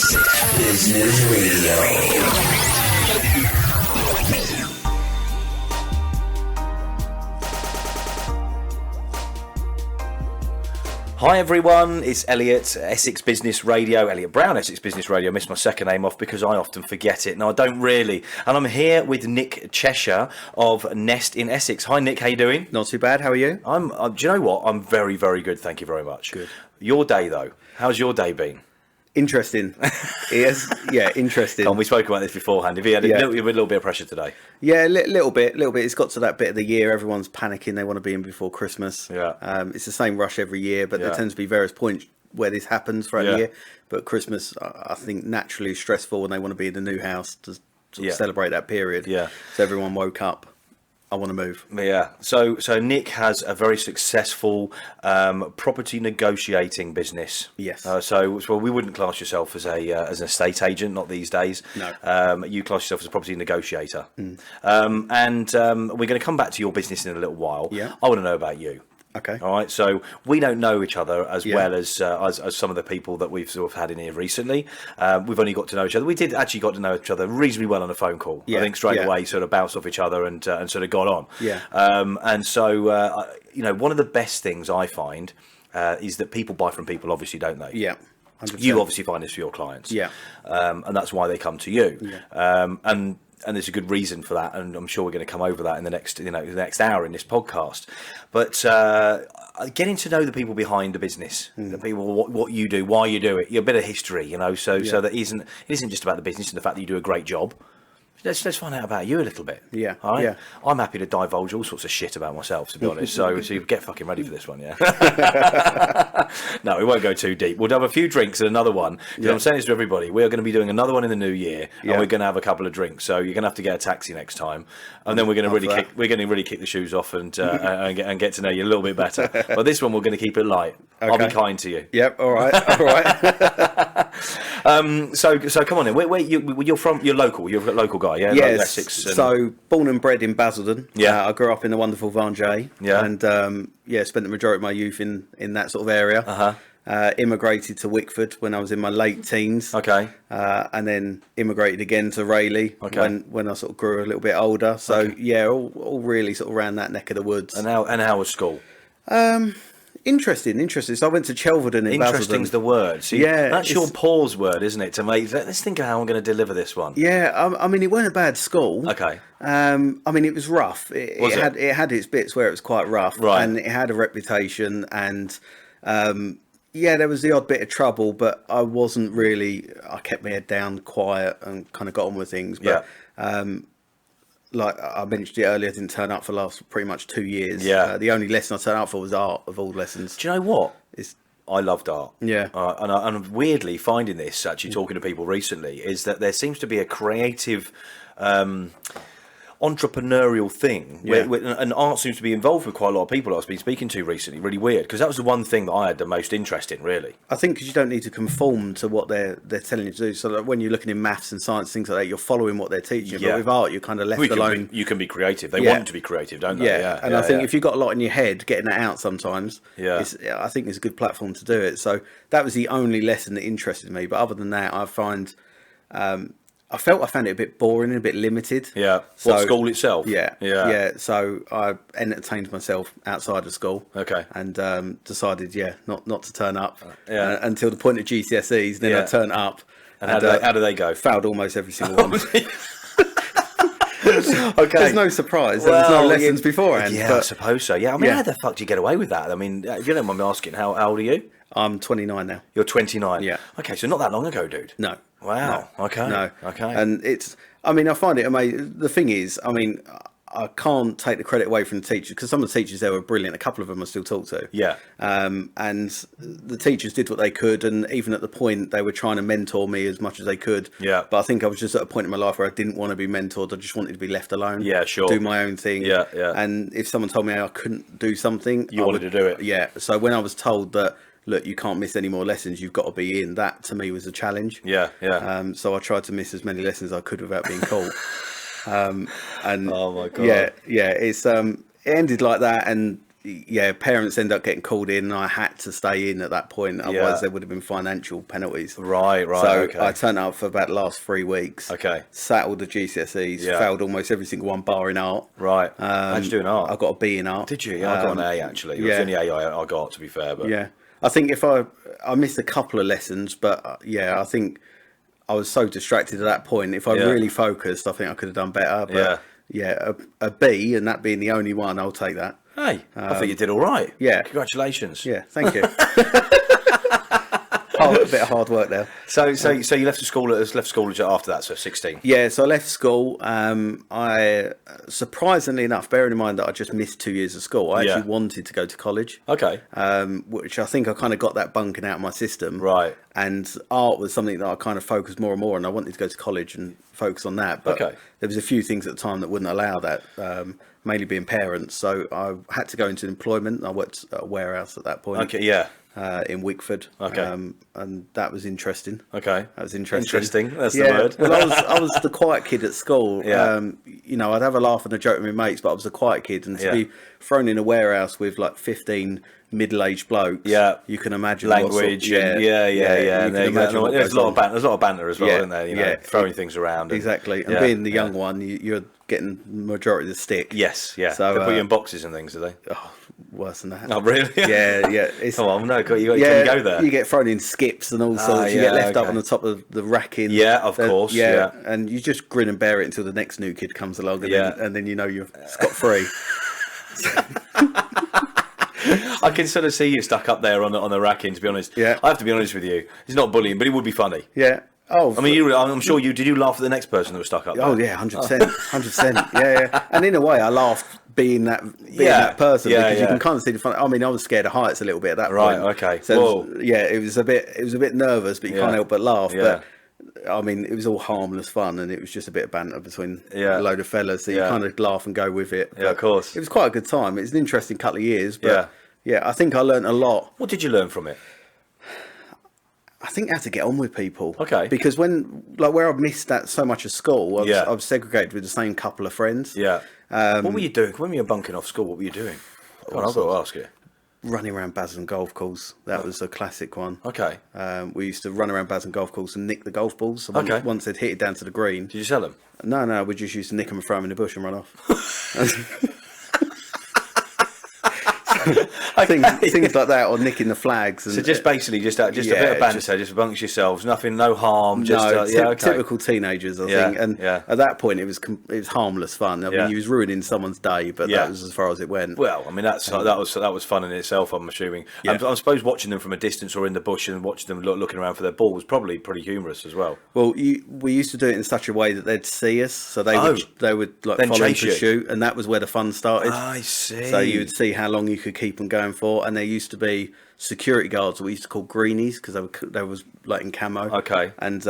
Essex Business Radio. Hi everyone, it's Elliot, Essex Business Radio, Elliot Browne, Essex Business Radio. I missed my second name off because I often forget it. No, I don't really. And I'm here with Nick Cheshire of Nest in Essex. Hi Nick, how you doing? Not too bad, how are you? Do you know what? I'm very, very good, thank you very much. Good. Your day though, how's your day been? Interesting. Yes, yeah, interesting. We spoke about this beforehand. Have you had a little bit of pressure today? Yeah, little bit. It's got to that bit of the year, everyone's panicking, they want to be in before Christmas. Yeah. It's the same rush every year, but there tends to be various points where this happens throughout the year. But Christmas, I think, naturally is stressful when they want to be in the new house to sort of celebrate that period. Yeah. So everyone woke up, I want to move. Yeah. So Nick has a very successful property negotiating business. Yes. So we wouldn't class yourself as an estate agent, not these days. No. You class yourself as a property negotiator. And we're going to come back to your business in a little while. Yeah. I want to know about you. Okay. All right. So we don't know each other as well as some of the people that we've sort of had in here recently. We've only got to know each other. We did actually got to know each other reasonably well on a phone call. Yeah. I think straight away sort of bounced off each other and sort of got on. Yeah. And so one of the best things I find is that people buy from people, obviously, don't they? Yeah. 100%. You obviously find this for your clients. Yeah. And that's why they come to you. Yeah. And there's a good reason for that, and I'm sure we're going to come over that in the next hour in this podcast. But getting to know the people behind the business, the people, what you do, why you do it, a bit of history, so that it isn't just about the business and the fact that you do a great job. Let's find out about you a little bit. Yeah. All right? Yeah. I'm happy to divulge all sorts of shit about myself, to be honest. So you get fucking ready for this one, yeah? No, we won't go too deep. We'll have a few drinks and another one. I'm saying this to everybody. We're going to be doing another one in the new year, and we're going to have a couple of drinks. So you're going to have to get a taxi next time, and then we're going to really kick the shoes off and get to know you a little bit better. But this one we're going to keep it light. Okay. I'll be kind to you. Yep. All right. So come on in. Where you're from? You're local. You're a local guy, yeah? Yes. Like Essex and... So born and bred in Basildon. Yeah. I grew up in the wonderful Vanjay. Yeah. And spent the majority of my youth in that sort of area. Immigrated to Wickford when I was in my late teens. Okay. And then immigrated again to Rayleigh when I sort of grew a little bit older. So all really sort of around that neck of the woods. And how was school? Interesting. So I went to Chelvedon in Basildon. Interesting's the word. See, that's your pause word, isn't it? To make, let's think of how I'm going to deliver this one. Yeah, I mean, it weren't a bad school. Okay. I mean, it was rough. It had its bits where it was quite rough, right? And it had a reputation, and there was the odd bit of trouble, but I wasn't really. I kept my head down, quiet, and kind of got on with things. But like I mentioned it earlier, I didn't turn up for the last pretty much 2 years. Yeah. The only lesson I turned up for was art, of all lessons. Do you know what? I loved art. Yeah. And I'm weirdly finding this, actually talking to people recently, is that there seems to be a creative... entrepreneurial thing and art seems to be involved with quite a lot of people I've been speaking to recently. Really weird, because that was the one thing that I had the most interest in, really. I think because you don't need to conform to what they're telling you to do. So like when you're looking in maths and science, things like that, you're following what they're teaching you. But with art, you're kind of left alone. You can be creative. They want to be creative, don't they? And I think if you've got a lot in your head, getting that out sometimes, I think it's a good platform to do it. So that was the only lesson that interested me. But other than that, I found it a bit boring and a bit limited. Yeah. So, what, school itself? Yeah. So I entertained myself outside of school. Okay. And decided, not to turn up until the point of GCSEs. Then I turned up. And how do they go? Failed almost every single one. Okay. There's no surprise. There was no lessons beforehand. Yeah, I suppose so. Yeah. I mean, how the fuck do you get away with that? I mean, if you don't mind me asking, how old are you? I'm 29 now. You're 29? Yeah. Okay, so not that long ago, dude. No. Wow. No. Okay. No. Okay. And I find it amazing. The thing is, I can't take the credit away from the teachers, because some of the teachers there were brilliant. A couple of them I still talk to. Yeah. And the teachers did what they could, and even at the point they were trying to mentor me as much as they could. Yeah. But I think I was just at a point in my life where I didn't want to be mentored. I just wanted to be left alone. Yeah, sure. Do my own thing. Yeah, yeah. And if someone told me I couldn't do something, you wanted to do it. Yeah. So when I was told that, look, you can't miss any more lessons, you've got to be in, that to me was a challenge. Yeah, yeah. So I tried to miss as many lessons as I could without being caught. And oh my god. Yeah. It's it ended like that, and yeah, parents end up getting called in, and I had to stay in at that point. Otherwise, there would have been financial penalties. Right. So Okay. I turned up for about the last 3 weeks. Okay. Sat all the GCSEs, failed almost every single one bar in art. Right. How'd you do in art? I got a B in art. Did you? Yeah, I got an A actually. It was the only A I got, to be fair. But yeah, I think if I missed a couple of lessons, but I think I was so distracted at that point. If I really focused, I think I could have done better. But a B, and that being the only one, I'll take that. Hey, I think you did all right. Yeah. Congratulations. Yeah, thank you. A bit of hard work there. So you left school after that, so 16. Yeah, so I left school. I surprisingly enough, bearing in mind that I just missed 2 years of school, I actually wanted to go to college. Okay. Which I think I kind of got that bunking out of my system. Right. And art was something that I kind of focused more and more on. I wanted to go to college and focus on that. But there was a few things at the time that wouldn't allow that, mainly being parents. So I had to go into employment. I worked at a warehouse at that point. Okay, yeah. In Wickford. Okay. And that was interesting. Okay. That was interesting. Interesting, that's the word. Well, I was the quiet kid at school. Yeah. You know, I'd have a laugh and a joke with my mates, but I was a quiet kid. And to be thrown in a warehouse with like 15 middle-aged blokes, you can imagine language. And there's a lot of banter as well, isn't there? You know, throwing things around. Exactly. And being the young one, you're getting the majority of the stick. Yes, yeah. So, they put you in boxes and things, do they? Oh, worse than that. Oh, really? Yeah. It's, oh, well, no, you go there. You get thrown in skips and all sorts. You get left up on the top of the racking. Yeah, of course. Yeah. And you just grin and bear it until the next new kid comes along, and then you know you're scot-free. I can sort of see you stuck up there on the racking, to be honest. Yeah. I have to be honest with you. It's not bullying, but it would be funny. Yeah. Oh, I mean, I'm sure did you laugh at the next person that was stuck up there? Oh yeah, 100%, 100%. Yeah. And in a way, I laughed being that person because you can kind of see the fun. I mean, I was scared of heights a little bit at that point. Right. Okay. So it was a bit nervous, but you can't help but laugh. Yeah. But I mean, it was all harmless fun, and it was just a bit of banter between a load of fellas. So you kind of laugh and go with it. Yeah, of course. It was quite a good time. It was an interesting couple of years, but I think I learned a lot. What did you learn from it? I think I had to get on with people. Okay. Because where I missed that so much of school, I was segregated with the same couple of friends. Yeah. What were you doing when you were bunking off school? What were you doing? I've got to ask you. Running around Basden golf course. That was a classic one. Okay. We used to run around Basden golf course and nick the golf balls. So once they'd hit it down to the green. Did you sell them? No. We just used to nick them and throw them in the bush and run off. Things like that, or nicking the flags. And, so just basically just a bit of banter, just amongst yourselves, nothing, no harm. Typical teenagers, I think. And at that point, it was harmless fun. I mean, you was ruining someone's day, but that was as far as it went. Well, I mean, that was fun in itself. I'm assuming. I suppose watching them from a distance or in the bush and watching them looking around for their ball was probably pretty humorous as well. Well, we used to do it in such a way that they'd see us, so they would like follow us to shoot, and that was where the fun started. I see. So you would see how long you could keep them going for, and there used to be security guards that we used to call greenies because they was like in camo. Okay. And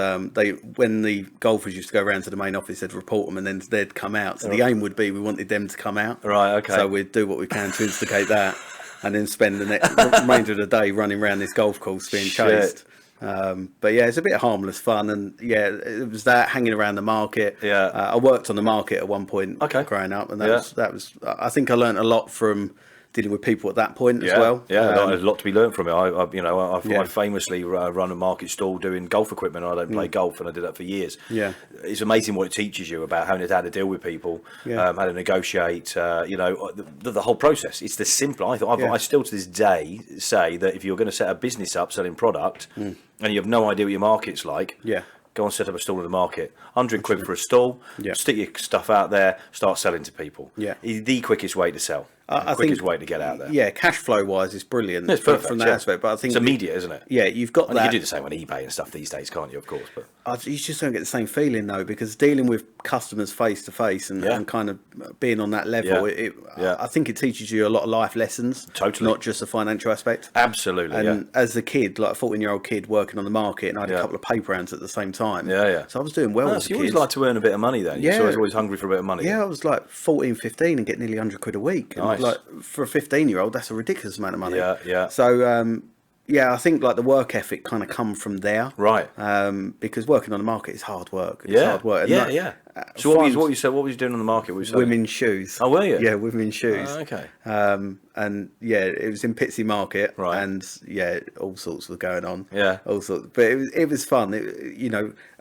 when the golfers used to go around to the main office, they'd report them, and then they'd come out. So the aim would be we wanted them to come out. Right. Okay. So we'd do what we can to instigate that, and then spend the next remainder of the day running around this golf course being chased. But it's a bit of harmless fun, and it was that hanging around the market. I worked on the market at one point growing up, and that was I think I learned a lot from dealing with people at that point as well. There's a lot to be learned from it. I famously run a market stall doing golf equipment. I don't play golf, and I did that for years. It's amazing what it teaches you about how to deal with people, how to negotiate. The whole process. It's the simple. I still to this day say that if you're going to set a business up selling product and you have no idea what your market's like, go and set up a stall in the market. 100 quid for a stall. Stick your stuff out there. Start selling to people. It's the quickest way to sell. I think quickest way to get out there. Yeah, cash flow wise, it's brilliant. It's perfect, from that aspect. But I think it's immediate, isn't it? Yeah, you've got that. You can do the same on eBay and stuff these days, can't you? Of course, but you just don't get the same feeling though, because dealing with customers face to face and kind of being on that level, I think it teaches you a lot of life lessons. Totally, not just a financial aspect. Absolutely. And as a kid, like a 14-year-old kid working on the market, and I had a couple of paper rounds at the same time. So I was doing well. So you always like to earn a bit of money then. You're always hungry for a bit of money. I was like 14, 15 and getting nearly 100 quid a week. Nice. And like for a 15-year-old, that's a ridiculous amount of money. Yeah. So Yeah, I think like the work ethic kind of come from there, Right. Because working on the market is hard work. It's hard work. And Yeah. So what was you doing on the market? What were you selling? women's shoes. Oh, were you? Yeah, women's shoes. Oh, okay. And yeah, it was in Pitsea Market, Right. and yeah, all sorts were going on. Yeah. All sorts, but it was fun.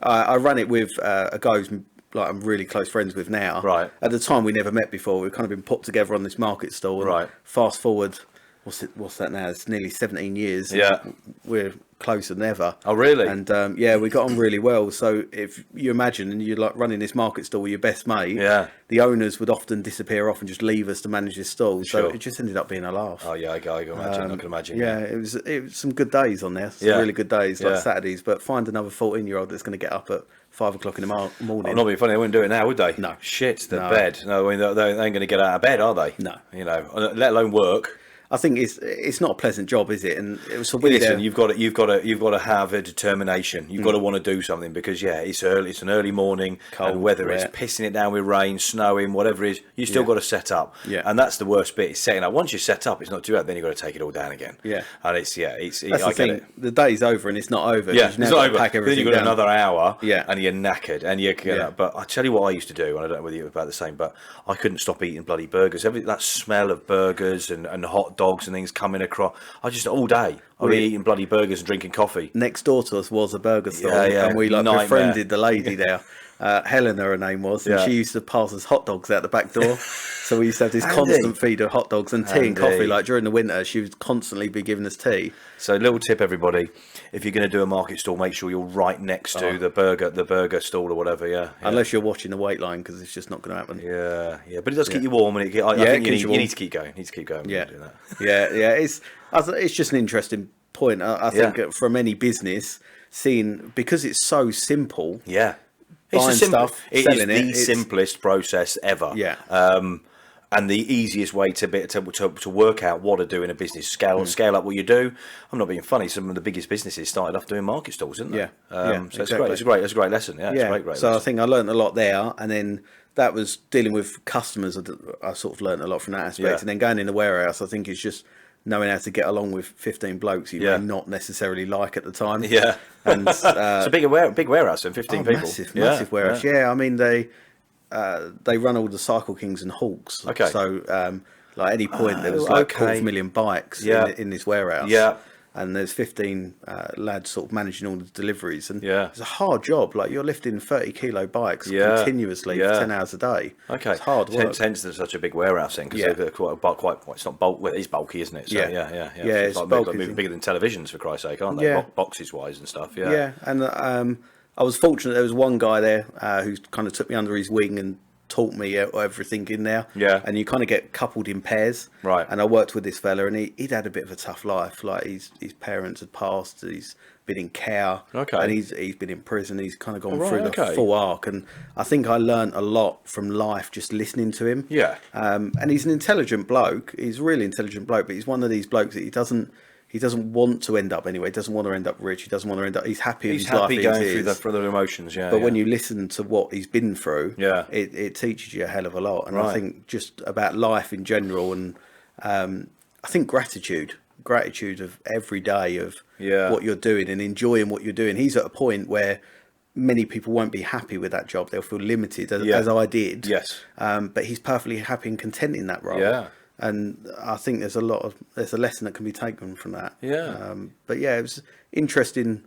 I run it with a guy who's like I'm really close friends with now. Right. At the time, we never met before. We've kind of been put together on this market stall. And Right. Fast forward, what's that now? It's nearly 17 years. Yeah. We're closer than ever. Oh, really? And yeah, we got on really well. So if you imagine, and you're like running this market stall with your best mate, Yeah. the owners would often disappear off and just leave us to manage this stall. So Sure. it just ended up being a laugh. Oh yeah, I can imagine. I can imagine. Yeah, it was some good days on there. Some Yeah. really good days, like Yeah. Saturdays. But find another 14-year-old that's going to get up at 5 o'clock in the morning. I'm not being funny. They wouldn't do it now, would they? No. Shit, the No. bed. No, I mean they ain't going to get out of bed, are they? No. You know, let alone work. I think it's not a pleasant job, is it? And it was so weird. Listen, you've got to have a determination. You've got to want to do something because it's early. It's an early morning, Cold, and whether wet. it's pissing it down with rain, snowing, whatever it is, you still Yeah. got to set up. Yeah. And that's the worst bit. Is setting up. Once you're set up, it's not too bad. Then you've got to take it all down again. Yeah. And That's I the get thing. it. The day's over and it's not over. Yeah, You've it's now not got to over. pack Then everything you've got down. another hour, Yeah. and you're knackered, and you. Yeah. But I tell you what I used to do, and I don't know whether you're about the same, but I couldn't stop eating bloody burgers. That smell of burgers and hot dogs and things coming across. I just all day. I'd be eating bloody burgers and drinking coffee. Next door to us was a burger stall, Yeah, and we like nightmare. befriended the lady there. Helena, her name was, and Yeah. she used to pass us hot dogs out the back door. So we used to have this Andy. constant feed of hot dogs and tea and Andy. coffee. Like during the winter, she would constantly be giving us tea. So, little tip, everybody: if you're going to do a market stall, make sure you're right next to the burger stall or whatever. Yeah. Unless you're watching the wait line, because it's just not going to happen. Yeah. But it does keep you warm, and I Yeah, think it you keeps you warm. need to keep going. When Yeah, you're doing that. yeah. It's just an interesting point. I think Yeah. from any business, seeing because it's so simple. Yeah. Buying stuff, It is selling the it, it's- simplest process ever. Yeah. And the easiest way to work out what to do in a business, scale up what you do. I'm not being funny. Some of the biggest businesses started off doing market stalls, didn't they? Yeah. So Exactly. it's great. It's a great lesson. Yeah. It's a great So I lesson. think I learned a lot there, and then that was dealing with customers. I sort of learned a lot from that aspect, Yeah. and then going in the warehouse. I think it's just knowing how to get along with 15 blokes you Yeah. may not necessarily like at the time. Yeah. And It's a big warehouse and 15 people. massive warehouse. Yeah, I mean they run all the Cycle Kings and Hawks. Okay. So like any point there was like okay. 250,000 bikes Yeah. in this warehouse. Yeah. And there's 15 lads sort of managing all the deliveries, and Yeah. it's a hard job. Like you're lifting 30-kilo bikes Yeah. continuously Yeah. for 10 hours a day. Okay, It's hard work. Hence there's such a big warehouse thing because Yeah. they're quite. It's not bulk. Well, it is bulky, isn't it? So, Yeah. yeah. It's like bulky. bigger than televisions for Christ's sake, aren't they? Yeah. Boxes wise and stuff. Yeah. Yeah, and I was fortunate. There was one guy there who kind of took me under his wing and taught me everything in there. Yeah. And you kind of get coupled in pairs. Right. And I worked with this fella, and he'd had a bit of a tough life. Like his parents had passed. He's been in care. Okay. And he's been in prison. He's kind of gone Right, through the okay. full arc. And I think I learnt a lot from life just listening to him. Yeah. And he's an intelligent bloke. He's a really intelligent bloke, but he's one of these blokes that he doesn't want to end up anyway. He doesn't want to end up rich. He doesn't want to end up. He's happy. He's with his life happy as going it through is. through the emotions. Yeah. But when you listen to what he's been through, Yeah. it teaches you a hell of a lot. And Right. I think just about life in general, and I think gratitude of every day of Yeah. what you're doing and enjoying what you're doing. He's at a point where many people won't be happy with that job. They'll feel limited, as I did. Yes. But he's perfectly happy and content in that role. Yeah. And I think there's a lesson that can be taken from that. Yeah. But yeah, it was interesting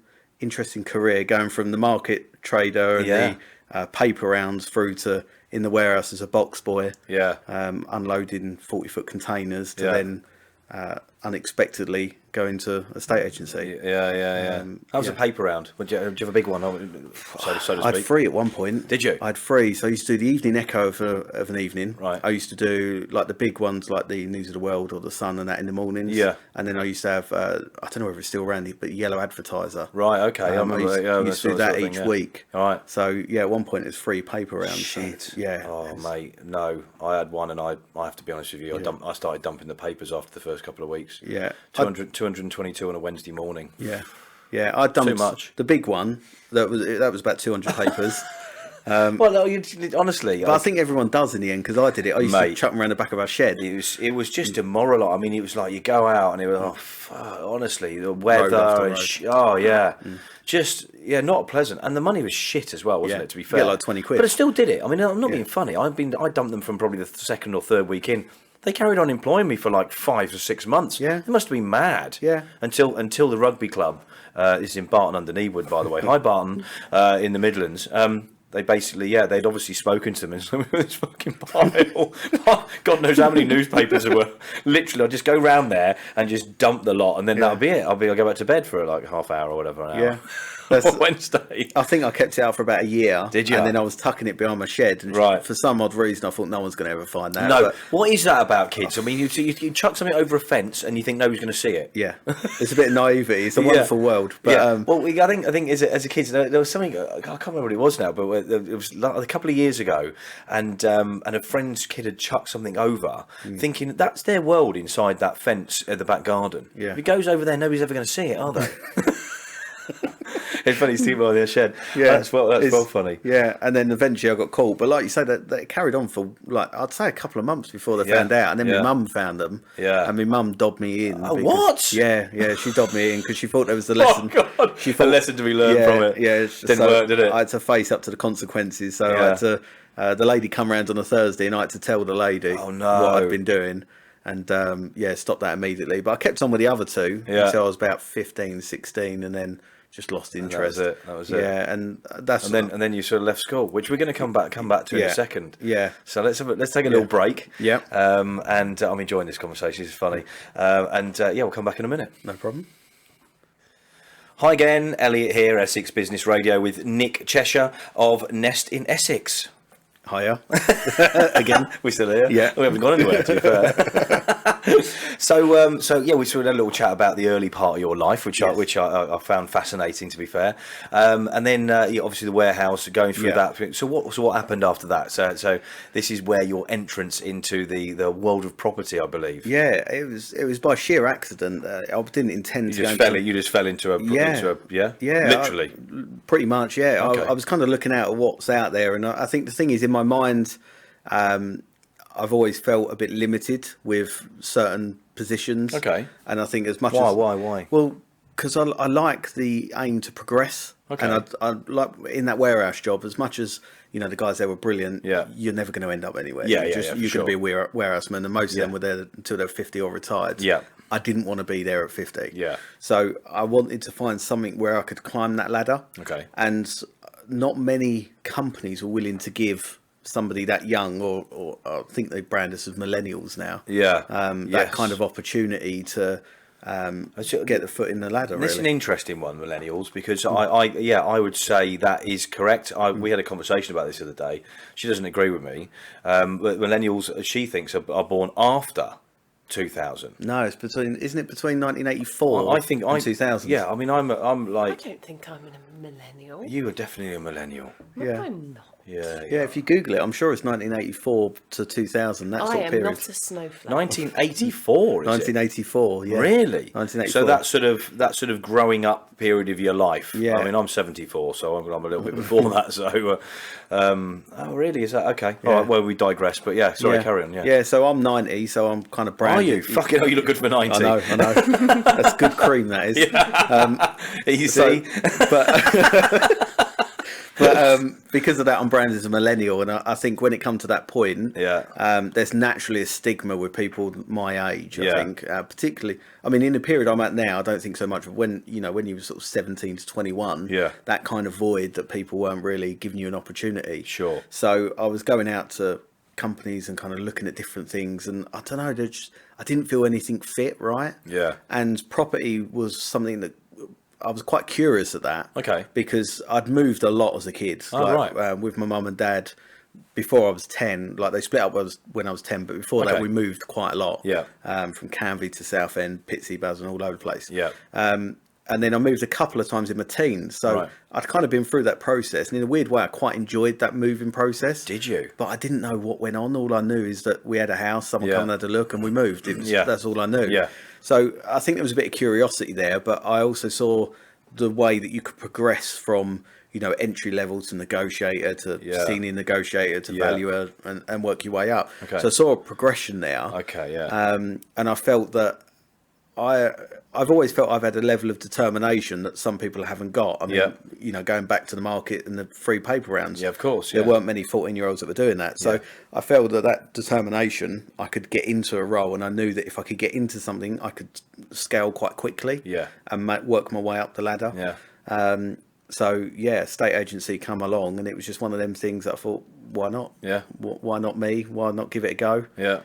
career going from the market trader and Yeah. the paper rounds through to in the warehouse as a box boy. Yeah. Unloading 40-foot containers to Yeah. then unexpectedly go into a estate agency. Yeah. How was the paper round? Do you have a big one? So to I had speak. 3 at one point. Did you? I had 3. So I used to do the evening echo of an evening. Right. I used to do like the big ones, like the News of the World or the Sun and that in the mornings. Yeah. And then I used to have, I don't know whether it's still around, but Yellow Advertiser. Right. Okay. I I used to do that each week. All right. So yeah, at one point it was 3 paper rounds. Shit. And, yeah. Oh mate, no. I had one, and I have to be honest with you. I started dumping the papers after the first couple of weeks. Yeah. 222 on a Wednesday morning. Yeah. I dumped Too much. the big one. That was about 200 papers. Well, honestly, But I think everyone does in the end, because I did it. I used to chuck them around the back of our shed. it was just demoralising. I mean, it was like you go out and it was honestly the weather and just not pleasant, and the money was shit as well, wasn't it? To be fair, like 20 quid. But I still did it. I mean, I'm not being funny. I dumped them from probably the second or third week in. They carried on employing me for like 5 or 6 months. Yeah, they must have been mad. Yeah, until the rugby club is in Barton under Needwood, by the way. Hi Barton, in the Midlands. They basically, they'd obviously spoken to them in this fucking pile. God knows how many newspapers there were. Literally, I'd just go round there and just dump the lot, and then that'll be it. I'll go back to bed for like half hour or whatever. An hour. Wednesday. I think I kept it out for about a year. Did you? And then I was tucking it behind my shed. And for some odd reason, I thought no one's going to ever find that. No. What is that about kids? I mean, you chuck something over a fence and you think nobody's going to see it. Yeah. It's a bit of naivety. It's a wonderful world. But, well, I think as a kid, there was something, I can't remember what it was now, but it was like a couple of years ago, and a friend's kid had chucked something over, thinking that's their world inside that fence at the back garden. Yeah. If it goes over there, nobody's ever going to see it, are they? It's funny, Steve by their shed. Yeah, that's well funny. Yeah, and then eventually I got caught. But like you say, that it carried on for like I'd say a couple of months before they found out, and then my mum found them. Yeah, and my mum dobbed me in. Oh, what? Yeah, she dobbed me in because she thought there was a lesson. Oh God, she thought a lesson to be learned from it. Yeah, didn't work, did it? I had to face up to the consequences. So I had to. The lady come round on a Thursday, and I had to tell the lady what I'd been doing. And stopped that immediately. But I kept on with the other two until I was about 15, 16, and then just lost interest. That was it. Yeah, and then you sort of left school, which we're going to come back to in a second. Yeah. So let's take a little break. Yeah. And I'm enjoying this conversation. It's funny. We'll come back in a minute. No problem. Hi again, Elliot here, Essex Business Radio with Nick Cheshire of Nest in Essex. Hiya. Again. We're still here. Yeah. We haven't gone anywhere, to be fair. So we sort of had a little chat about the early part of your life, which I found fascinating, to be fair. And then obviously the warehouse, going through that. So what happened after that? So this is where your entrance into the world of property, I believe. Yeah, it was by sheer accident. I didn't intend to. You just fell into a literally. Pretty much, yeah. Okay. I was kind of looking out at what's out there, and I think the thing is, in my mind, I've always felt a bit limited with certain positions. Okay. And I think as much why? Well, because I like the aim to progress. Okay. And I like in that warehouse job, as much as the guys there were brilliant. Yeah. You're never going to end up anywhere. You're going to be a warehouseman, and most of them were there until they're 50 or retired. Yeah. I didn't want to be there at 50. Yeah. So I wanted to find something where I could climb that ladder. Okay. And not many companies were willing to give somebody that young, or I think they brand us as millennials now. Yeah. That kind of opportunity to get the foot in the ladder. This is an interesting one, millennials, because I would say that is correct. We had a conversation about this the other day. She doesn't agree with me. But millennials, she thinks, are born after 2000. No, isn't it between 1984 and 2000? Yeah, I mean, I'm like. I don't think I'm a millennial. You are definitely a millennial. No, I'm not. Yeah. If you Google it, I'm sure it's 1984 to 2000. That sort of period. I am not a snowflake. 1984. 1984. Yeah. Really? 1984. So that sort of growing up period of your life. Yeah. I mean, I'm 74, so I'm a little bit before that. So, really? Is that okay? Yeah. All right. Well, we digress, but carry on. Yeah. Yeah. So I'm 90, so I'm kind of branded. Are you? Fucking hell, you look good for 90. I know. That's good cream. That is. Yeah. Easy. But because of that, I'm branded as a millennial, and I think when it comes to that point, there's naturally a stigma with people my age. I think, particularly, I mean, in the period I'm at now, I don't think so much of when you were sort of 17 to 21. Yeah, that kind of void that people weren't really giving you an opportunity. Sure. So I was going out to companies and kind of looking at different things, and I don't know, I didn't feel anything fit right. Yeah. And property was something that I was quite curious at that. Okay. Because I'd moved a lot as a kid. Right. With my mum and dad before I was 10. Like, they split up when I was 10, but before that we moved quite a lot. Yeah. From Canvey to Southend, Pitsea, Basel, all over the place. Yeah. And then I moved a couple of times in my teens. So I'd kind of been through that process. And in a weird way, I quite enjoyed that moving process. Did you? But I didn't know what went on. All I knew is that we had a house, someone came and had a look, and we moved. That's all I knew. Yeah. So I think there was a bit of curiosity there, but I also saw the way that you could progress from, you know, entry level to negotiator to senior negotiator to valuer and work your way up. Okay. So I saw a progression there. Okay, yeah. And I felt that I've always felt I've had a level of determination that some people haven't got. I mean, you know, going back to the market and the free paper rounds. Yeah, of course. There weren't many 14-year-olds that were doing that. So I felt that determination, I could get into a role, and I knew that if I could get into something, I could scale quite quickly. Yeah. And work my way up the ladder. Yeah. So estate agency come along, and it was just one of them things that I thought, why not? Yeah. Why not me? Why not give it a go? Yeah.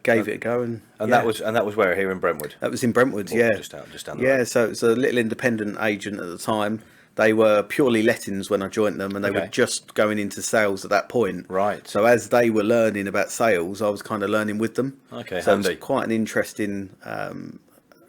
Gave it a go, and that was where, here in Brentwood. That was in Brentwood, just down the road. So it was a little independent agent at the time. They were purely lettings when I joined them, and they were just going into sales at that point. Right. So as they were learning about sales, I was kind of learning with them. Okay, so handy. it was quite an interesting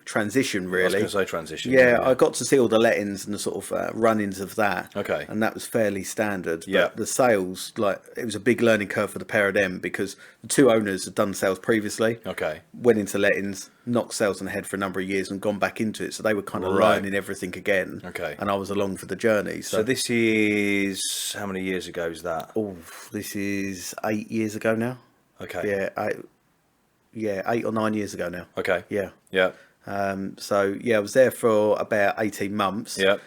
transition, really. I was going to say transition. Yeah, I got to see all the lettings and the sort of run-ins of that. Okay. And that was fairly standard. Yeah. But the sales, like, it was a big learning curve for the pair of them, because the two owners had done sales previously. Okay. Went into lettings, knocked sales on the head for a number of years and gone back into it. So they were kind of learning everything again. Okay. And I was along for the journey. So this is, how many years ago is that? Oh, this is 8 years ago now. Okay. Yeah, 8 or 9 years ago now. Okay. Yeah. Yeah. So I was there for about 18 months. Yeah.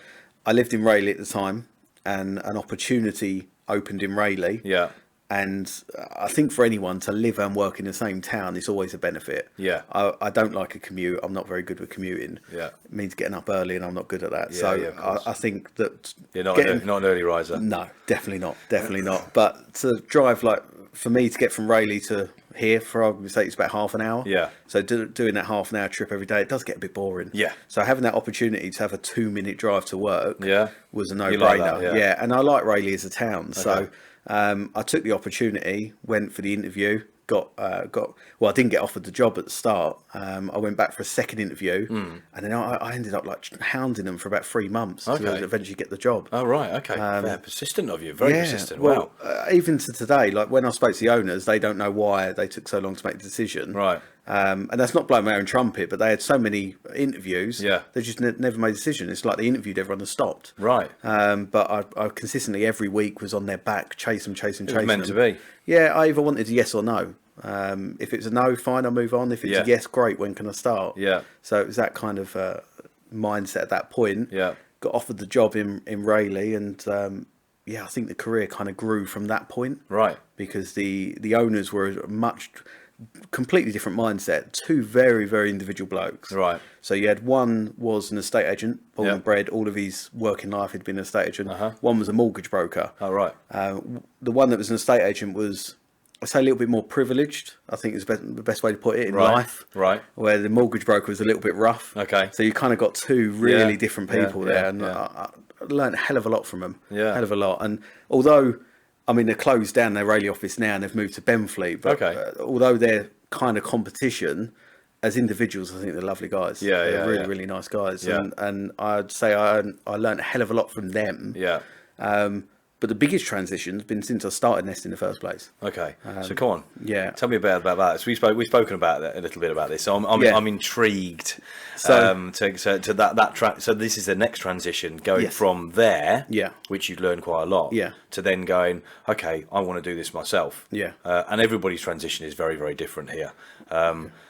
I lived in Rayleigh at the time, and an opportunity opened in Rayleigh. Yeah. And I think for anyone to live and work in the same town is always a benefit. Yeah. I don't like a commute. I'm not very good with commuting. Yeah. It means getting up early, and I'm not good at that. Yeah, so yeah, of course. I think that You're not an early riser. No, definitely not. Definitely not. But to drive, like, for me to get from Rayleigh to here, for argument's sake, it's about half an hour. Yeah. So doing that half an hour trip every day, it does get a bit boring. Yeah. So having that opportunity to have a 2-minute drive to work was a no-brainer. like that, yeah. And I like Rayleigh as a town. So I took the opportunity, went for the interview, got well, I didn't get offered the job at the start. I went back for a second interview, and then I ended up like hounding them for about 3 months to eventually get the job. Oh, right. Okay. Very persistent of you. Very persistent. Wow. Even to today, like when I spoke to the owners, they don't know why they took so long to make the decision. Right. And that's not blowing my own trumpet, but they had so many interviews. Yeah. They just never made a decision. It's like they interviewed everyone and stopped. Right. But I consistently every week was on their back, chase them. It was meant to be. Yeah, I either wanted a yes or no. If it's a no, fine, I'll move on. If it's a yes, great, when can I start? Yeah. So it was that kind of mindset at that point. Yeah. Got offered the job in Rayleigh, and I think the career kind of grew from that point. Right. Because the owners were completely different mindset. Two very, very individual blokes. Right. So you had one was an estate agent, born and bred. All of his working life had been an estate agent. One was a mortgage broker. Oh, right. The one that was an estate agent was, I'd say, a little bit more privileged, I think is the best way to put it, in life. Right. Where the mortgage broker was a little bit rough. Okay. So you kind of got two really different people there. Yeah, and I learned a hell of a lot from them. Yeah. Hell of a lot. And although, I mean, they're closed down their Rayleigh office now and they've moved to Benfleet. But although they're kind of competition, as individuals, I think they're lovely guys. They're really, really nice guys. Yeah. And I'd say I learned a hell of a lot from them. Yeah. But the biggest transition's been since I started Nest in the first place. Okay, so come on. Yeah. Tell me about that. So we've spoken about that, a little bit about this. So I'm intrigued. So to that track. So this is the next transition, going from there, which you've learned quite a lot, to then going, okay, I want to do this myself. Yeah. And everybody's transition is very, very different here.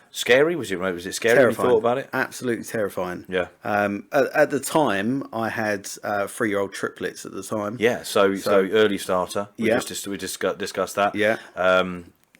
Scary? Was it scary terrifying. when you thought about it? Absolutely terrifying. Yeah. At the time, I had 3-year-old triplets at the time. Yeah. So early starter. We discussed that. Yeah.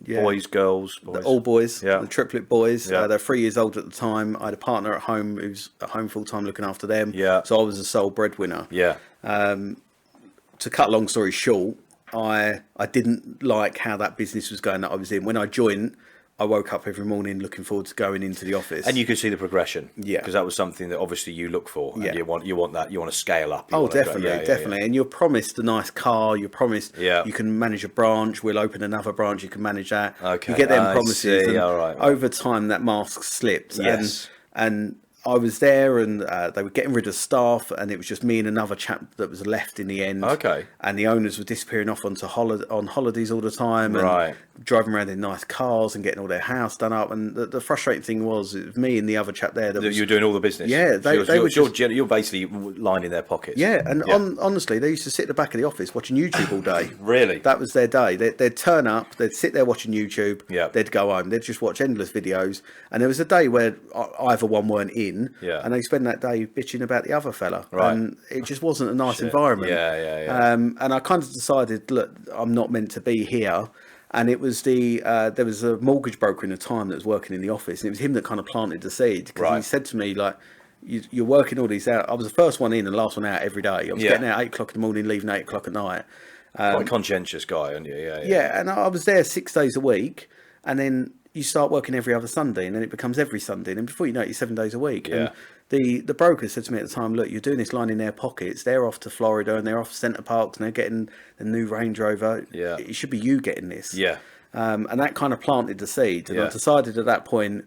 Boys, girls, All boys. Yeah. The triplet boys. Yeah. They're 3 years old at the time. I had a partner at home who's at home full time looking after them. Yeah. So I was the sole breadwinner. Yeah. To cut a long story short, I didn't like how that business was going that I was in. When I joined, I woke up every morning looking forward to going into the office. And you could see the progression. Yeah. Because that was something that obviously you look for. And you want that. You want to scale up. Definitely. And you're promised a nice car. You're promised you can manage a branch. We'll open another branch. You can manage that. Okay. You get them promises. See. And all right. over time, that mask slipped. Yes. And I was there, and they were getting rid of staff, and it was just me and another chap that was left in the end. Okay. And the owners were disappearing off onto on holidays all the time, and Right. driving around in nice cars and getting all their house done up. And the frustrating thing was, it was me and the other chap there. That was, You're doing all the business. Yeah, you're basically lining their pockets. Yeah, and honestly, they used to sit at the back of the office watching YouTube all day. Really? That was their day. They'd turn up, they'd sit there watching YouTube, Yeah. they'd go home, they'd just watch endless videos. And there was a day where either one weren't in, Yeah. and they spend that day bitching about the other fella. Right. And it just wasn't a nice environment. Yeah. And I kind of decided, look, I'm not meant to be here. And it was there was a mortgage broker in the time that was working in the office, and it was him that kind of planted the seed, because Right. he said to me, like, you're working all these out. I was the first one in and the last one out every day. I was getting out at 8 o'clock in the morning, leaving 8 o'clock at night. Quite a conscientious guy, aren't you? Yeah. Yeah, and I was there 6 days a week, and then you start working every other Sunday, and then it becomes every Sunday, and then before you know it, you're 7 days a week. Yeah. And the broker said to me at the time, look, you're doing this line in their pockets. They're off to Florida, and they're off to Centre Parks, and they're getting the new Range Rover. Yeah. It should be you getting this. Yeah. And that kind of planted the seed, and I Yeah. decided at that point,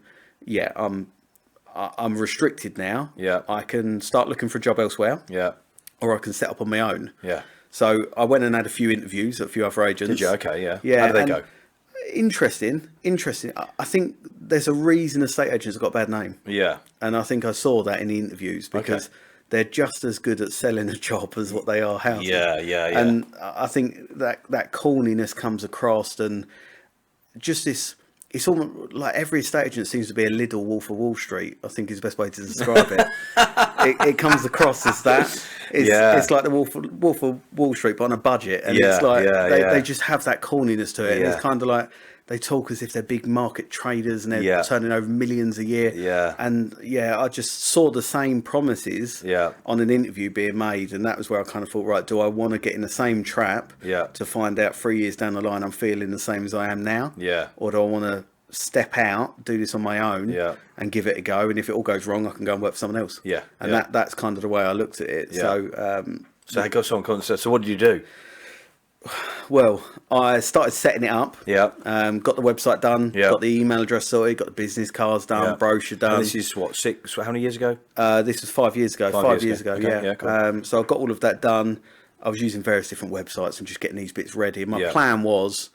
I'm restricted now. Yeah. I can start looking for a job elsewhere, Yeah. or I can set up on my own. Yeah. So I went and had a few interviews at a few other agents. Did you? Okay, yeah. Yeah. How did they and go? Interesting. I think there's a reason estate agents have got a bad name. Yeah. And I think I saw that in the interviews, because they're just as good at selling a job as what they are housing. Yeah. And I think that corniness comes across, and just this, it's almost like every estate agent seems to be a little Wolf of Wall Street, I think is the best way to describe it. It comes across as that. It's like the Wolf of Wall Street, but on a budget. And it's like they just have that corniness to it. And it's kind of like they talk as if they're big market traders and they're turning over millions a year. Yeah. And I just saw the same promises on an interview being made. And that was where I kind of thought, right, do I want to get in the same trap to find out 3 years down the line I'm feeling the same as I am now? Yeah. Or do I want to step out, do this on my own, and give it a go? And if it all goes wrong, I can go and work for someone else. Yeah. And that's kind of the way I looked at it. Yeah. So I got someone. So what did you do? Well, I started setting it up. Yeah. Got the website done. Yeah. Got the email address sorted. Got the business cards done. Brochure done. And this is what, 6? How many years ago? This was 5 years ago. 5 years ago. Okay. Yeah. Cool. So I got all of that done. I was using various different websites and just getting these bits ready. And my plan was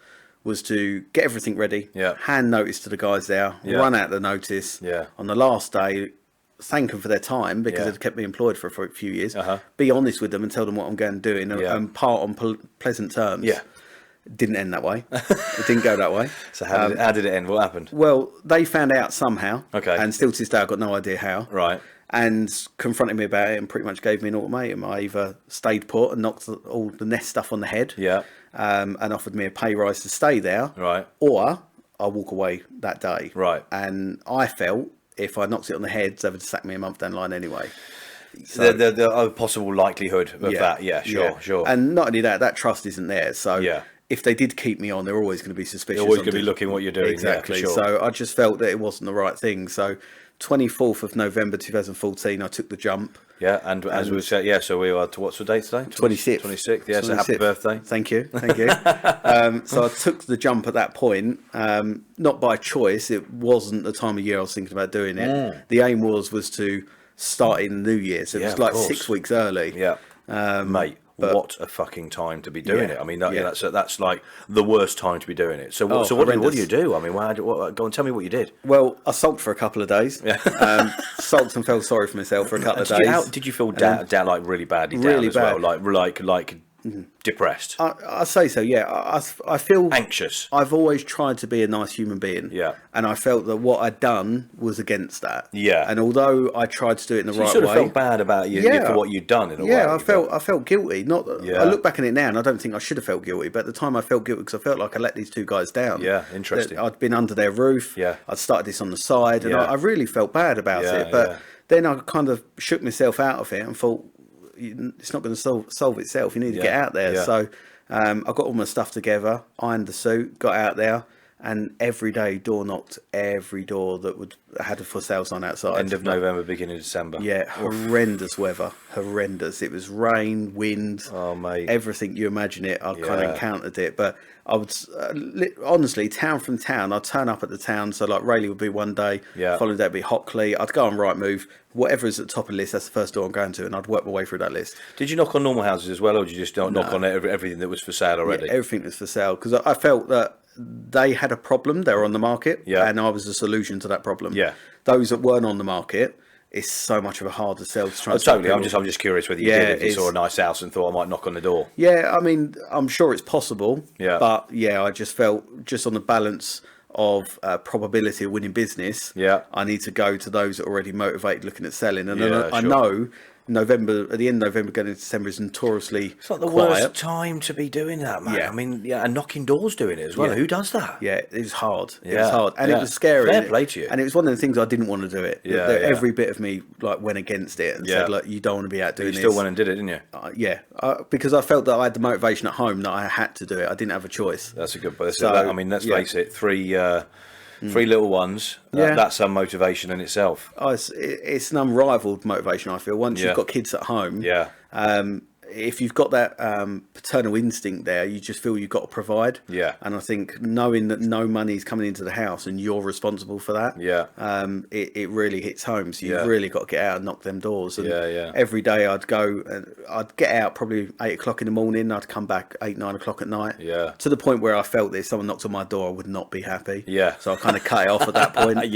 to get everything ready. Hand notice to the guys there. Run out the notice. On the last day, thank them for their time, because they'd kept me employed for a few years. Be honest with them and tell them what I'm going to do, and part on pleasant terms. It didn't end that way. It didn't go that way. So how did it end? What happened? Well, they found out somehow. Okay. And still to this day, I've got no idea how. Right. And confronted me about it and pretty much gave me an ultimatum. I either stayed put and knocked all the nest stuff on the head. And offered me a pay rise to stay there. Right. Or I walk away that day. Right. And I felt if I knocked it on the head, they would sack me a month down the line anyway. So, the possible likelihood of that, sure. And not only that, that trust isn't there. So if they did keep me on, they're always going to be suspicious. They're always going to be looking what you're doing. Exactly. Yeah, for sure. So I just felt that it wasn't the right thing. So 24th of November 2014, I took the jump. Yeah, and as we said, so we are to what's the date today? 26th. 26th, yeah, 26th. So happy birthday. Thank you. So I took the jump at that point, not by choice. It wasn't the time of year I was thinking about doing it. The aim was to start in the new year, so it was like 6 weeks early. Mate, what a fucking time to be doing it. I mean, that's like the worst time to be doing it. So what do you do? I mean, go and tell me what you did. Well, I sulked for a couple of days. Sulked and felt sorry for myself for a couple of days. Did you feel down, like really badly down as well? Like depressed? I say so, yeah. I feel anxious. I've always tried to be a nice human being. Yeah. And I felt that what I'd done was against that. Yeah. And although I tried to do it in the right way. You sort of felt bad about you for what you'd done in a way. Yeah, I felt guilty. I look back on it now and I don't think I should have felt guilty, but at the time I felt guilty because I felt like I let these two guys down. Yeah, interesting. I'd been under their roof. Yeah. I'd started this on the side and I really felt bad about it. But then I kind of shook myself out of it and thought, it's not going to solve itself. You need to get out there. So I got all my stuff together, ironed the suit, got out there, and every day door knocked every door that had a for sale sign outside. End of November, beginning of December. Yeah, horrendous weather, horrendous. It was rain, wind, everything you imagine it. I kind of encountered it, but I would honestly, town from town, I'd turn up at the town. So like Rayleigh would be one day, following day would be Hockley. I'd go on Rightmove, whatever is at the top of the list. That's the first door I'm going to, and I'd work my way through that list. Did you knock on normal houses as well, or did you just knock on everything that was for sale already? Yeah, everything was for sale, because I felt that they had a problem. They were on the market, and I was the solution to that problem. Yeah, those that weren't on the market, it's so much of a harder sell to try. Totally. I'm just curious whether you did, if you saw a nice house and thought I might knock on the door. Yeah, I mean, I'm sure it's possible. Yeah, but I just felt, just on the balance of probability of winning business, I need to go to those that are already motivated looking at selling. And I know November, at the end of November going into December, is notoriously it's not the quiet. Worst time to be doing that, man. I mean, and knocking doors doing it as well. Who does that? Yeah, it was hard. It was hard, and it was scary. Fair play to you. And it was one of the things I didn't want to do it. Every bit of me like went against it and said, "Look, you don't want to be out doing this." You still went and did it, didn't you? Because I felt that I had the motivation at home that I had to do it. I didn't have a choice. That's a good. So, I mean, let's face it, three little ones. That's some motivation in itself. It's an unrivaled motivation, I feel. Once you've got kids at home, if you've got that paternal instinct there, you just feel you've got to provide. And I think knowing that no money's coming into the house and you're responsible for that, it really hits home. So you've really got to get out and knock them doors. And every day I'd go and I'd get out probably 8 o'clock in the morning. I'd come back 8, 9 o'clock at night. To the point where I felt that if someone knocked on my door, I would not be happy. So I kind of cut it off at that point. I'd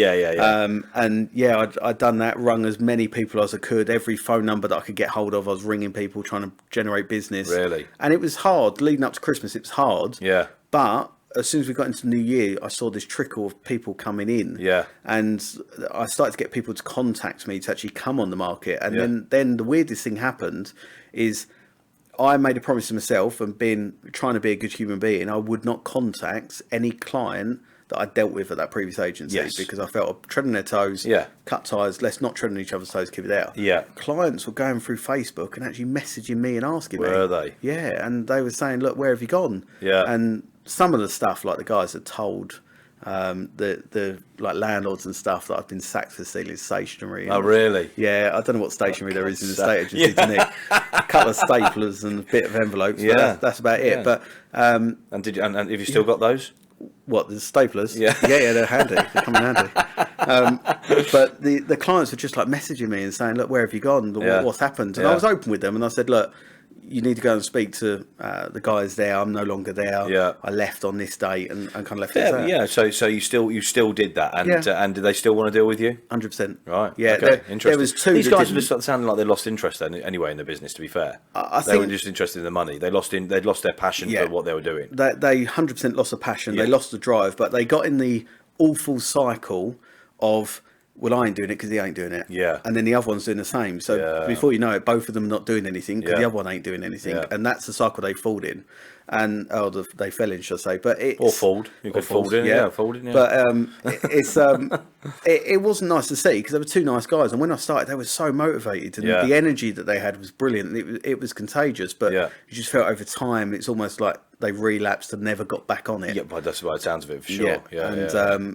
done that, rung as many people as I could. Every phone number that I could get hold of, I was ringing people, trying to generate business. Really? And it was hard leading up to Christmas. It was hard. But as soon as we got into the new year, I saw this trickle of people coming in. And I started to get people to contact me to actually come on the market. And then the weirdest thing happened is I made a promise to myself, and trying to be a good human being, I would not contact any client that I dealt with at that previous agency, because I felt I'm treading their toes, cut ties, let's not tread on each other's toes, keep it out. Clients were going through Facebook and actually messaging me and asking me. Were they? Yeah, and they were saying, look, where have you gone? And some of the stuff, like the guys had told the like landlords and stuff, that I've been sacked for stealing stationery. Oh, really? Yeah, I don't know what stationery there is in the estate agency to Nick. A couple of staplers and a bit of envelopes, but that's about it. But and have you still got those? What, the staplers? Yeah, they're handy. They come in handy. But the clients were just like messaging me and saying, look, where have you gone? What's happened? And I was open with them, and I said, look, you need to go and speak to the guys there. I'm no longer there. I left on this date and kind of left it there. So you still did that, and did they still want to deal with you? 100%. Right. Yeah. Okay. Interesting. There was two. These guys were just sounding like they lost interest anyway in the business. To be fair, they weren't just interested in the money. They'd lost their passion for what they were doing. They 100% lost the passion. They lost the drive, but they got in the awful cycle of, well, I ain't doing it because he ain't doing it. And then the other one's doing the same. So before you know it, both of them are not doing anything because the other one ain't doing anything. And that's the cycle they fall in. And they fell in, should I say? But or fold. You could fold in. Fold in. But it wasn't nice to see, because they were two nice guys. And when I started, they were so motivated, and the energy that they had was brilliant. It was contagious. But you just felt over time, it's almost like they relapsed and never got back on it. Yeah, but that's by the sounds of it, for sure.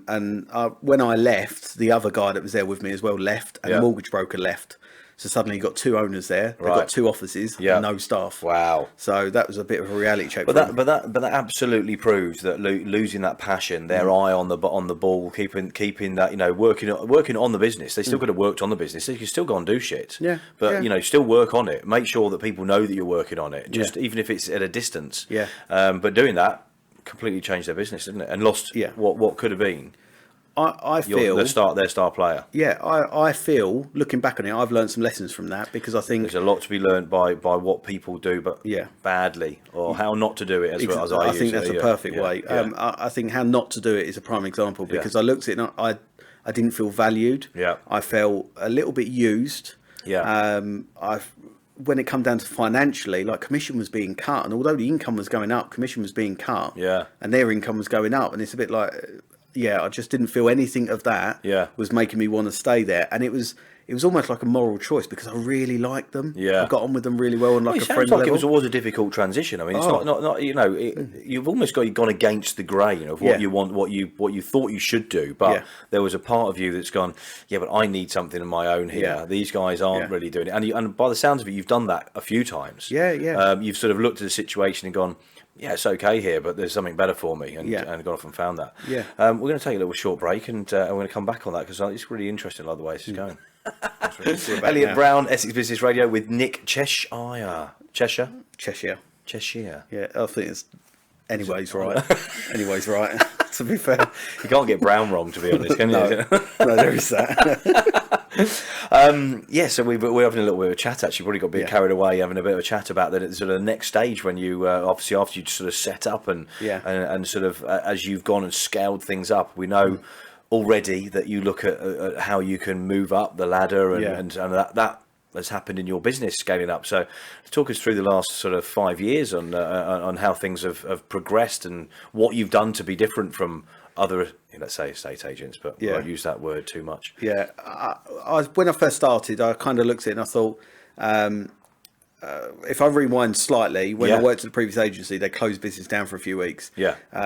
And when I left, the other guy that was there with me as well left, and the mortgage broker left. So suddenly you got two owners there. They've got two offices, and no staff. Wow! So that was a bit of a reality check. But that absolutely proves that losing that passion, their eye on the ball, keeping that, working on the business. They still could have worked on the business. They can still go and do shit. But still work on it. Make sure that people know that you're working on it. Just even if it's at a distance. But doing that completely changed their business, didn't it? And lost what could have been. I feel their star player. I feel, looking back on it, I've learned some lessons from that, because I think there's a lot to be learned by what people do, but badly, or how not to do it as well as I think that's a perfect way. I think how not to do it is a prime example, because I looked at it and I didn't feel valued. I felt a little bit used. When it come down to financially, like, commission was being cut, and although the income was going up, commission was being cut. And their income was going up, and it's a bit like, I just didn't feel anything of that was making me want to stay there. And it was it was almost like a moral choice because I really liked them. Yeah. I got on with them really well on like a It sounds friend like level. it was always a difficult transition. I mean, it's not you've almost gone against the grain of what you want, what you thought you should do, but there was a part of you that's gone, yeah, but I need something of my own here. Yeah. These guys aren't really doing it, and by the sounds of it, you've done that a few times. You've sort of looked at the situation and gone, yeah, it's okay here, but there's something better for me, and gone off and found that. We're going to take a little short break, and we're going to come back on that because it's really interesting the way this is going. Elliot Browne, Essex Business Radio with Nick Cheshire. Cheshire. Yeah, I think it's anyways right. Anyways right. To be fair, you can't get Brown wrong, to be honest, can you? No, there is that. So we're having a little bit of a chat. Actually, probably got a bit carried away having a bit of a chat about the sort of next stage when you obviously after you sort of set up and sort of as you've gone and scaled things up. We know already that you look at how you can move up the ladder and that has happened in your business scaling up. So talk us through the last sort of 5 years on how things have progressed and what you've done to be different from other, let's say, estate agents, but I won't use that word too much. Yeah, when I first started, I kind of looked at it and I thought, if I rewind slightly, when I worked at the previous agency, they closed business down for a few weeks.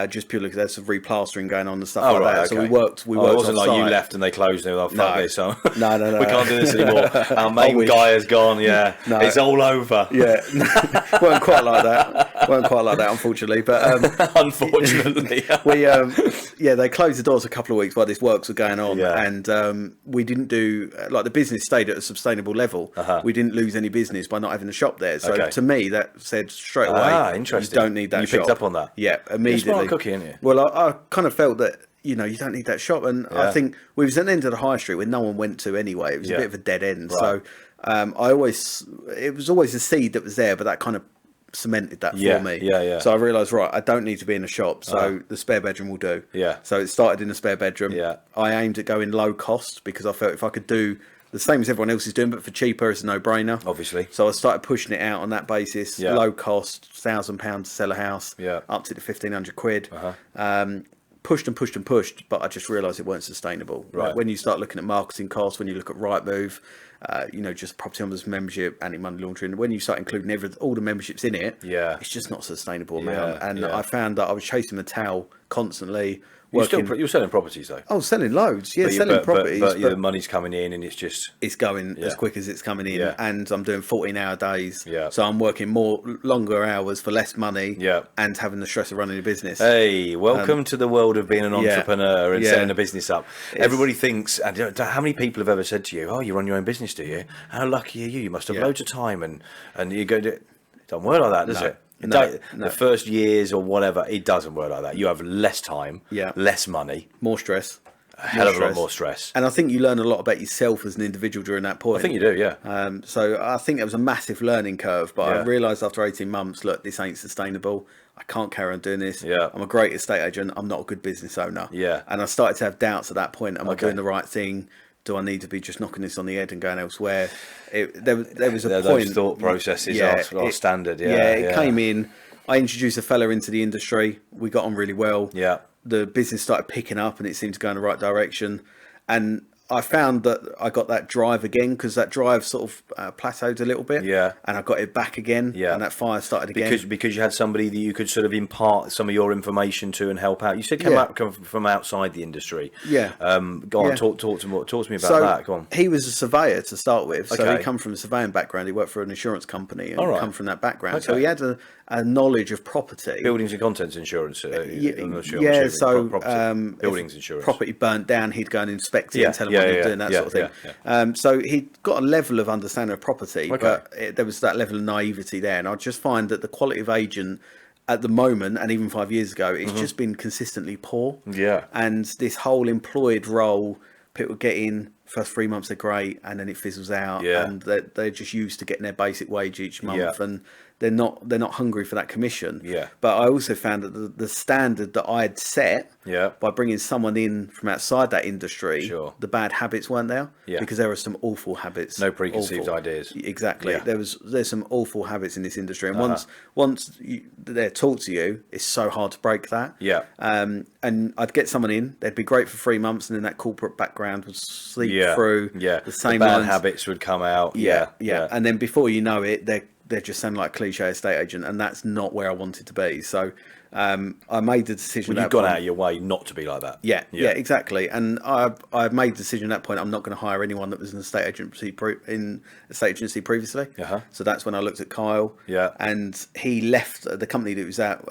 Just purely because there's some replastering going on and stuff like that. Okay. So we worked. It wasn't like you left and they closed and they were like, fuck this. So No. We can't do this anymore. Our main guy has gone. Yeah, it's all over. Yeah, weren't quite like that, unfortunately. But unfortunately, they closed the doors a couple of weeks while this works were going on, and we didn't do like the business stayed at a sustainable level. We didn't lose any business by not having a shop there. So to me, that said straight away, interesting. You don't need that. You shop. picked up on that. Yeah, immediately. You're a smart cookie, aren't you? Well, I kind of felt that you don't need that shop, and I think we was at the end of the high street where no one went to anyway. It was a bit of a dead end. Right. So it was always a seed that was there, but that kind of cemented that for me. So I realised, right, I don't need to be in a shop, so the spare bedroom will do. So it started in the spare bedroom. I aimed at going low cost because I felt if I could do the same as everyone else is doing, but for cheaper, it's a no-brainer. Obviously. So I started pushing it out on that basis. Low cost, £1,000 to sell a house. Up to the £1,500. Pushed, but I just realised it weren't sustainable. Right. When you start looking at marketing costs, when you look at Rightmove, just property owners membership, anti-money laundering, when you start including all the memberships in it, it's just not a sustainable amount. And I found that I was chasing the tail constantly. You're selling properties though. Oh, selling loads, selling properties. But the money's coming in, and it's going as quick as it's coming in, and I'm doing 14-hour days. So I'm working longer hours for less money, and having the stress of running a business. Hey, welcome to the world of being an entrepreneur and setting a business up. Everybody thinks, and how many people have ever said to you, "Oh, you run your own business, do you? How lucky are you? You must have loads of time." And you go, it doesn't work like that, does it? The first years or whatever, it doesn't work like that. You have less time, less money, more stress, a hell of a lot more stress. And I think you learn a lot about yourself as an individual during that point. I think you do, yeah. So I think it was a massive learning curve, but I realised after 18 months, look, this ain't sustainable. I can't carry on doing this. I'm a great estate agent. I'm not a good business owner. And I started to have doubts at that point. Am I doing the right thing? Do I need to be just knocking this on the head and going elsewhere? There was a point. Those thought processes are standard. It came in. I introduced a fella into the industry. We got on really well. The business started picking up and it seemed to go in the right direction. And I found that I got that drive again because that drive sort of plateaued a little bit. And I got it back again. And that fire started again. Because you had somebody that you could sort of impart some of your information to and help out. You said come from outside the industry. Go on, talk to me about that. Go on. He was a surveyor to start with. So he come from a surveying background. He worked for an insurance company and come from that background. So he had a knowledge of property. Buildings and contents insurance. Buildings insurance. Property burnt down, he'd go and inspect it and tell him what he's doing, that sort of thing. So he'd got a level of understanding of property, but there was that level of naivety there. And I just find that the quality of agent at the moment, and even 5 years ago, it's just been consistently poor. And this whole employed role, people get in, first 3 months are great, and then it fizzles out, and they're just used to getting their basic wage each month, and they're not hungry for that commission. But I also found that the standard that I had set by bringing someone in from outside that industry, the bad habits weren't there because there were some awful habits. No preconceived ideas. Exactly. There's some awful habits in this industry, and once they're taught to you, it's so hard to break that. And I'd get someone in, they'd be great for 3 months, and then that corporate background would sleep through. Yeah, The same bad lines. habits would come out. Yeah. Yeah. And then before you know it, they're just sounding like cliche estate agent, and that's not where I wanted to be. So I made the decision. Well, you've gone out of your way not to be like that. Yeah, exactly. And I made the decision at that point. I'm not going to hire anyone that was in estate agency previously. So that's when I looked at Kyle. Yeah. And he left the company that he was at.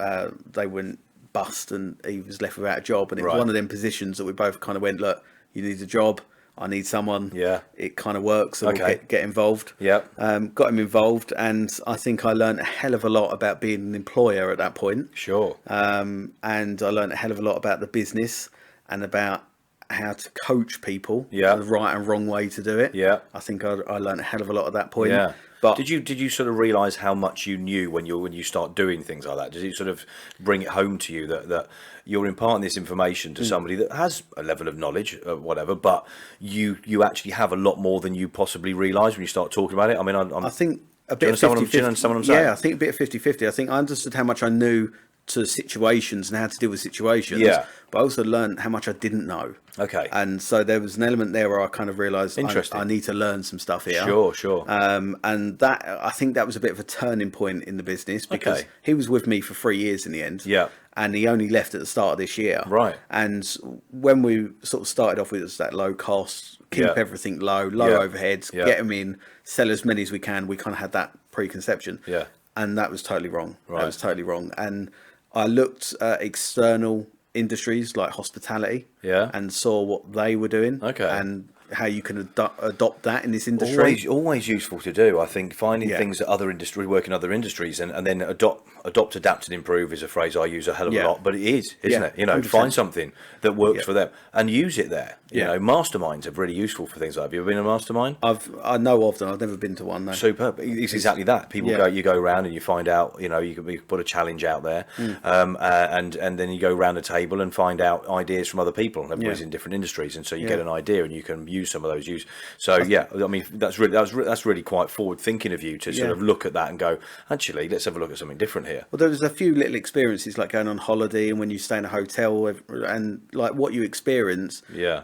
They went bust, and he was left without a job. And it was one of them positions that we both kind of went, look, you need a job. I need someone. Yeah. It kind of works. So we'll get involved. Yeah. Got him involved, and I think I learned a hell of a lot about being an employer at that point. Sure. And I learned a hell of a lot about the business and about how to coach people. Yeah. The right and wrong way to do it. Yeah. I think I learned a hell of a lot at that point. Yeah. But did you sort of realise how much you knew when you start doing things like that? Does it sort of bring it home to you that you're imparting this information to somebody that has a level of knowledge or whatever, but you actually have a lot more than you possibly realise when you start talking about it? I mean, I think a bit of 50-50. Do you understand what I'm saying? Yeah, I think a bit of 50-50. I think I understood how much I knew to situations and how to deal with situations. Yeah. But I also learned how much I didn't know. Okay. And so there was an element there where I kind of realised Interesting. I need to learn some stuff here. Sure. And that, I think that was a bit of a turning point in the business, because he was with me for 3 years in the end. Yeah. And he only left at the start of this year. Right. And when we sort of started off with, it was that low cost, keep everything low overheads, get them in, sell as many as we can. We kind of had that preconception. Yeah. And that was totally wrong. Right. That was totally wrong. And I looked at external industries like hospitality, and saw what they were doing, and how you can adopt that in this industry. Always useful to do. I think finding things that work in other industries, and then adopt, adapt, and improve is a phrase I use a hell of a lot, but it is, isn't it? 100%. Find something that works for them and use it there. You know, masterminds are really useful for things like that. Have you ever been in a mastermind? I know of them. I've never been to one. No. Superb. It's exactly that. People you go around and you find out. You know, you can put a challenge out there, and then you go around the table and find out ideas from other people. And everybody's in different industries, and so you get an idea and you can use some of those. So I mean, that's really quite forward thinking of you to sort of look at that and go, actually, let's have a look at something different here. Well, there was a few little experiences like going on holiday and when you stay in a hotel and like what you experience. Yeah.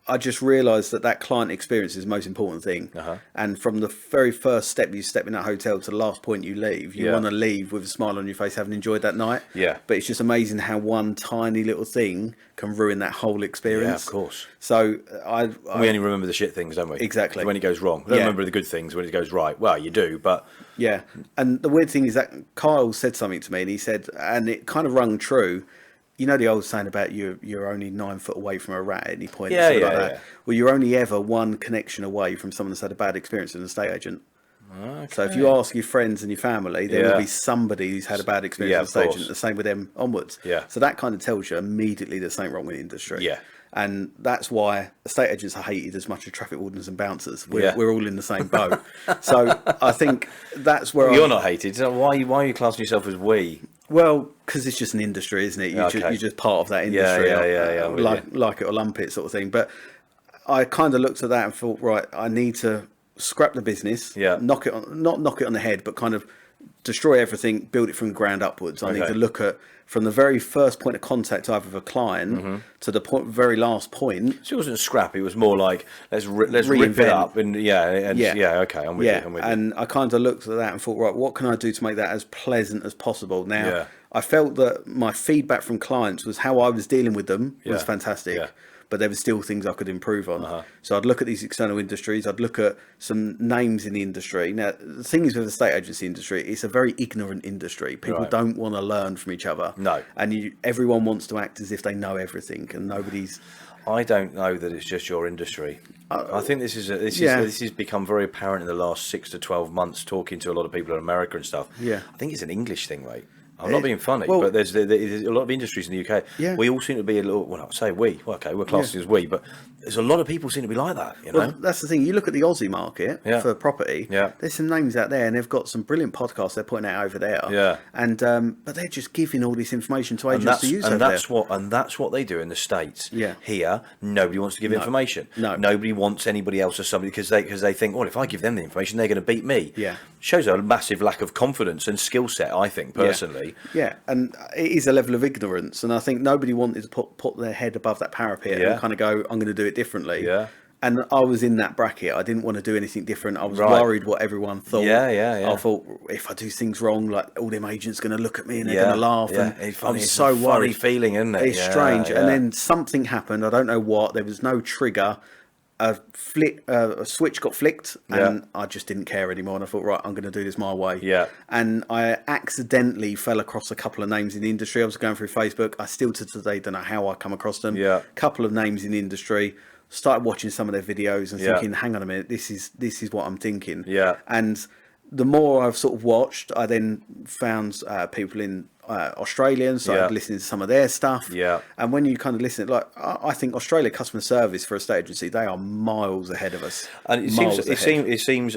I just realised that client experience is the most important thing. And from the very first step you step in that hotel to the last point you leave, you want to leave with a smile on your face, having enjoyed that night. Yeah. But it's just amazing how one tiny little thing can ruin that whole experience. Yeah, of course. So we only remember the shit things, don't we? Exactly. When it goes wrong. We don't remember the good things when it goes right. Well, you do, but... Yeah. And the weird thing is that Kyle said something to me, and he said, and it kind of rung true, you know the old saying about you're only 9 foot away from a rat at any point. That. Well, you're only ever one connection away from someone that's had a bad experience with an estate agent. Okay. So if you ask your friends and your family, there will be somebody who's had a bad experience with an estate agent. The same with them onwards. Yeah. So that kind of tells you immediately there's something wrong with the industry. Yeah. And that's why estate agents are hated as much as traffic wardens and bouncers. We're all in the same boat. So I think that's where you're not hated. So why are you classing yourself as we? Well, because it's just an industry, isn't it? You're just part of that industry. Like it or lump it sort of thing. But I kind of looked at that and thought, right, I need to scrap the business, not knock it on the head, but kind of destroy everything, build it from the ground upwards. I need to look at from the very first point of contact I have with a client to the very last point. So it wasn't scrap; it was more like let's rip it up and okay, I'm with you. And I kind of looked at that and thought, right, what can I do to make that as pleasant as possible? Now, I felt that my feedback from clients was how I was dealing with them was fantastic. Yeah. But there were still things I could improve on. So I'd look at these external industries. I'd look at some names in the industry. Now, the thing is with the estate agency industry, it's a very ignorant industry. People don't want to learn from each other. No. And everyone wants to act as if they know everything, and nobody's... I don't know that it's just your industry. I think this has become very apparent in the last 6 to 12 months, talking to a lot of people in America and stuff. Yeah. I think it's an English thing, mate. I'm not being funny, but there's a lot of industries in the UK. Yeah. We all seem to be a little. Well, I say we. Well, okay, we're classed as we, but there's a lot of people seem to be like that. You know, well, that's the thing. You look at the Aussie market for property. Yeah. There's some names out there, and they've got some brilliant podcasts they're putting out over there. Yeah. And but they're just giving all this information to agents to use. And that's what they do in the States. Yeah. Here, nobody wants to give information. No. Nobody wants anybody else or somebody because they think, well, if I give them the information, they're going to beat me. Yeah. Shows a massive lack of confidence and skill set, I think, personally. Yeah, and it is a level of ignorance, and I think nobody wanted to put their head above that parapet and kind of go, I'm going to do it differently. Yeah. And I was in that bracket. I didn't want to do anything different. I was Right. worried what everyone thought. Yeah. I thought if I do things wrong, like all them agents going to look at me and they're Yeah, going to laugh. yeah. And It's I funny. was It's so a funny worried. feeling, isn't it? It's Yeah, strange. yeah. And then something happened. I don't know what. There was no trigger. A switch got flicked, and I just didn't care anymore. And I thought, right, I'm going to do this my way. Yeah. And I accidentally fell across a couple of names in the industry. I was going through Facebook. I still to today don't know how I come across them. Yeah. Couple of names in the industry. Started watching some of their videos and Yeah. thinking, hang on a minute, this is what I'm thinking. Yeah. And the more I've sort of watched, I then found people in Australia and started Yeah. listening to some of their stuff. Yeah. And when you kind of listen, like I think Australia customer service for a state agency, they are miles ahead of us. And Miles it ahead. seems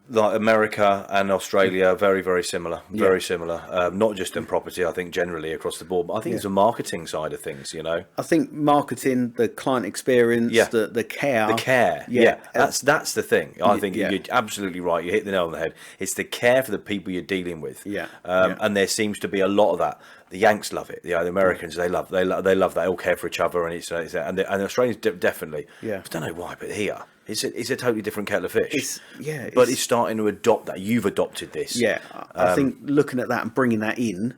like America and Australia are very, very similar. Very similar. Not just in property, I think generally across the board, but I think it's the marketing side of things, you know. I think marketing, the client experience, Yeah. the care. The care, Yeah. that's the thing. I think yeah. you're absolutely right. You hit the nail on the head. It's the care for the people you're dealing with. Yeah. And there seems to be a lot of that. The Yanks love it. The Americans they love that. They all care for each other, and and the Australians definitely. Yeah. I don't know why, but here it's a totally different kettle of fish. But It's starting to adopt that. You've adopted this. Yeah, I think looking at that and bringing that in,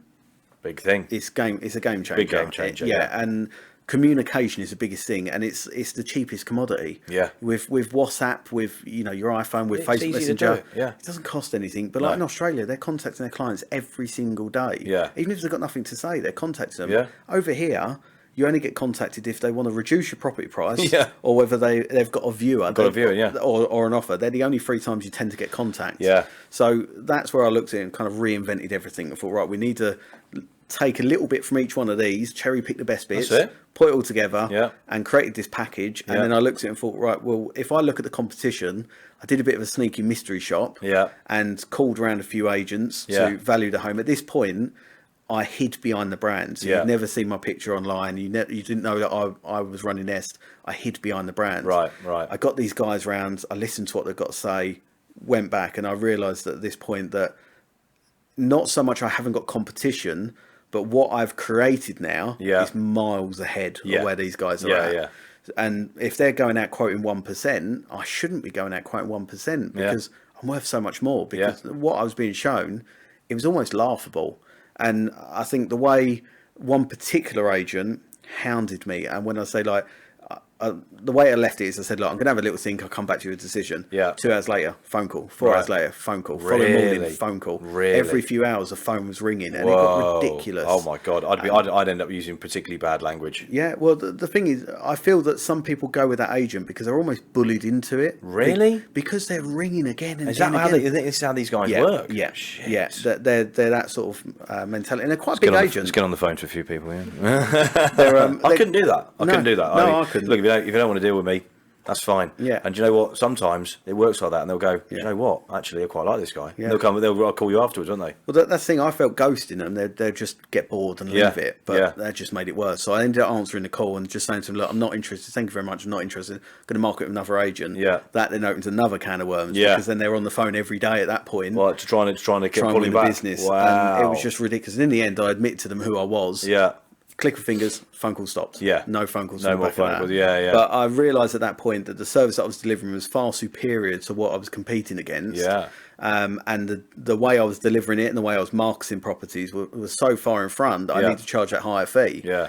Big thing. it's a game changer. Big game changer, Yeah, yeah. and communication is the biggest thing, and it's the cheapest commodity. Yeah. With WhatsApp, with your iPhone, with It's Facebook easy to Messenger, do it, yeah. it doesn't cost anything. But like in Australia, they're contacting their clients every single day. Yeah. Even if they've got nothing to say, they're contacting them. Yeah. Over here, you only get contacted if they want to reduce your property price, Yeah. or whether they've got a viewer, yeah. or an offer. They're the only 3 times you tend to get contact. Yeah. So that's where I looked at it and kind of reinvented everything. I thought, right, we need to take a little bit from each one of these, cherry pick the best bits, That's it. put it all together, Yeah. and created this package. And Yeah. then I looked at it and thought, right, well, if I look at the competition, I did a bit of a sneaky mystery shop, Yeah. and called around a few agents Yeah. to value the home. At this point, I hid behind the brand. So Yeah. you'd never seen my picture online. You didn't know that I was running Nest. I hid behind the brand. Right. I got these guys round. I listened to what they've got to say, went back, and I realised at this point that not so much I haven't got competition, but what I've created now is miles ahead of where these guys are at. Yeah. And if they're going out quoting 1%, I shouldn't be going out quoting 1% because I'm worth so much more. Because what I was being shown, it was almost laughable. And I think the way one particular agent hounded me, and when I say like, the way I left it is I said, look, I'm going to have a little think. I'll come back to you with a decision. Yeah. 2 hours later, phone call. 4 hours later, phone call. Following Really? morning, phone call. Really? Every few hours, the phone was ringing, and Whoa. it got ridiculous. Oh my God. I'd end up using particularly bad language. Yeah, well, the thing is, I feel that some people go with that agent because they're almost bullied into it. Really? Because they're ringing again and Is that again. how this is how these guys work? Yeah, Shit. yeah. They're that sort of mentality, and they're quite Let's big agents. Let's get on the phone to a few people. Yeah. They're, I couldn't do that. I No, couldn't do that. no, I couldn't. Look, if you don't want to deal with me, that's fine. Yeah. And do you know what? Sometimes it works like that, and they'll go, "Do you Yeah. know what? Actually, I quite like this guy." Yeah. And they'll call you afterwards, won't they? Well, that's the thing. I felt ghosting them. They'll just get bored and Yeah, leave it, but yeah. that just made it worse. So I ended up answering the call and just saying to them, "Look, I'm not interested. Thank you very much. I'm not interested. I'm going to market with another agent." Yeah. That then opens another can of worms. Yeah. Because then they're on the phone every day at that point. Well, to try and get trying to pull win you the back. business. Wow. And it was just ridiculous. And in the end, I admit to them who I was. Yeah. Click of fingers, phone call stopped. Yeah. No phone calls. No from the more back of phone that. calls. Yeah. But I realised at that point that the service that I was delivering was far superior to what I was competing against. Yeah. And the way I was delivering it and the way I was marketing properties was so far in front that I Yeah. need to charge that higher fee. Yeah.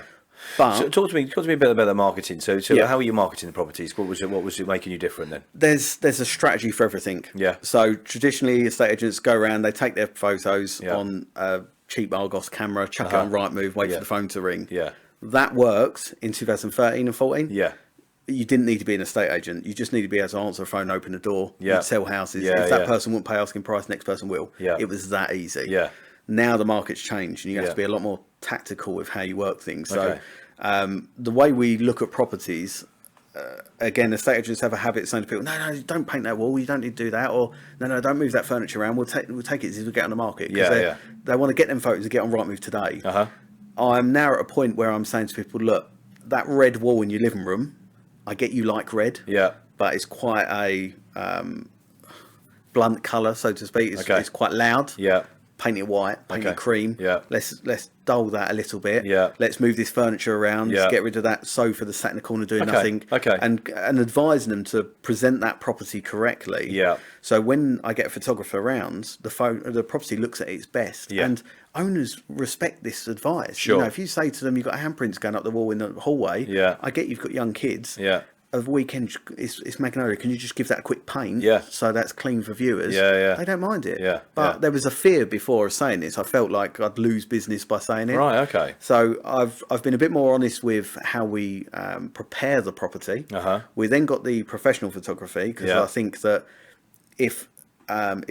But So talk to me a bit about the marketing. So Yeah. how are you marketing the properties? What was it making you different then? there's a strategy for everything. Yeah. So traditionally, estate agents go around, they take their photos Yeah. on a cheap Argos camera, chuck it on Rightmove, wait Yeah. for the phone to ring. Yeah. That worked in 2013 and 14. Yeah. You didn't need to be an estate agent. You just need to be able to answer a phone, open a door, Yeah. sell houses. Yeah, if that yeah. person won't pay asking price, next person will. Yeah. It was that easy. Yeah. Now the market's changed, and you have Yeah. to be a lot more tactical with how you work things. Okay. So the way we look at properties, again, estate agents have a habit of saying to people, no, don't paint that wall. You don't need to do that. Or no, don't move that furniture around. We'll take it as we get on the market. 'Cause Yeah, they want to get them photos and get on Rightmove today. Uh-huh. I'm now at a point where I'm saying to people, look, that red wall in your living room, I get you like red, Yeah. but it's quite a blunt colour, so to speak. It's quite loud. Yeah. paint it white, paint it cream. Yeah. Let's dull that a little bit. Yeah. Let's move this furniture around. Yeah. Get rid of that sofa that's sat in the corner doing nothing. Okay. And advising them to present that property correctly. Yeah. So when I get a photographer around, the property looks at its best. Yeah. And owners respect this advice. Sure. You know, if you say to them, you've got handprints going up the wall in the hallway. Yeah. I get you've got young kids. Yeah. A weekend, it's Magnolia. Can you just give that a quick paint? Yeah. So that's clean for viewers. Yeah. They don't mind it. Yeah. But there was a fear before of saying this. I felt like I'd lose business by saying it. Right. Okay. So I've been a bit more honest with how we prepare the property. We then got the professional photography because I think that if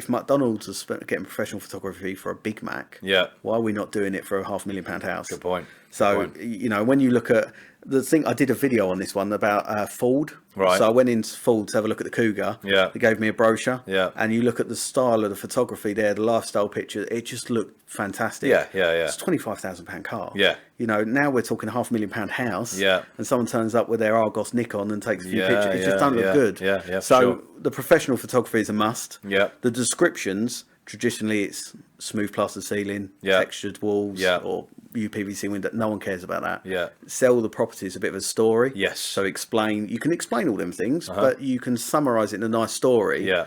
McDonald's is getting professional photography for a Big Mac, why are we not doing it for a £500,000 house? Good point. So, you know, when you look at the thing, I did a video on this one about Ford. Right. So I went into Ford to have a look at the Cougar. Yeah. They gave me a brochure. Yeah. And you look at the style of the photography there, the lifestyle picture, it just looked fantastic. Yeah. It's a £25,000 car. Yeah. You know, now we're talking £500,000 house. Yeah. And someone turns up with their Argos Nikon and takes a few Yeah, pictures. It just doesn't look good. Yeah, So sure. the professional photography is a must. Yeah. The descriptions, traditionally it's smooth plastered ceiling, textured walls, or UPVC window. No one cares about that. Yeah. Sell the property as a bit of a story. Yes. So you can explain all them things, but you can summarise it in a nice story. Yeah.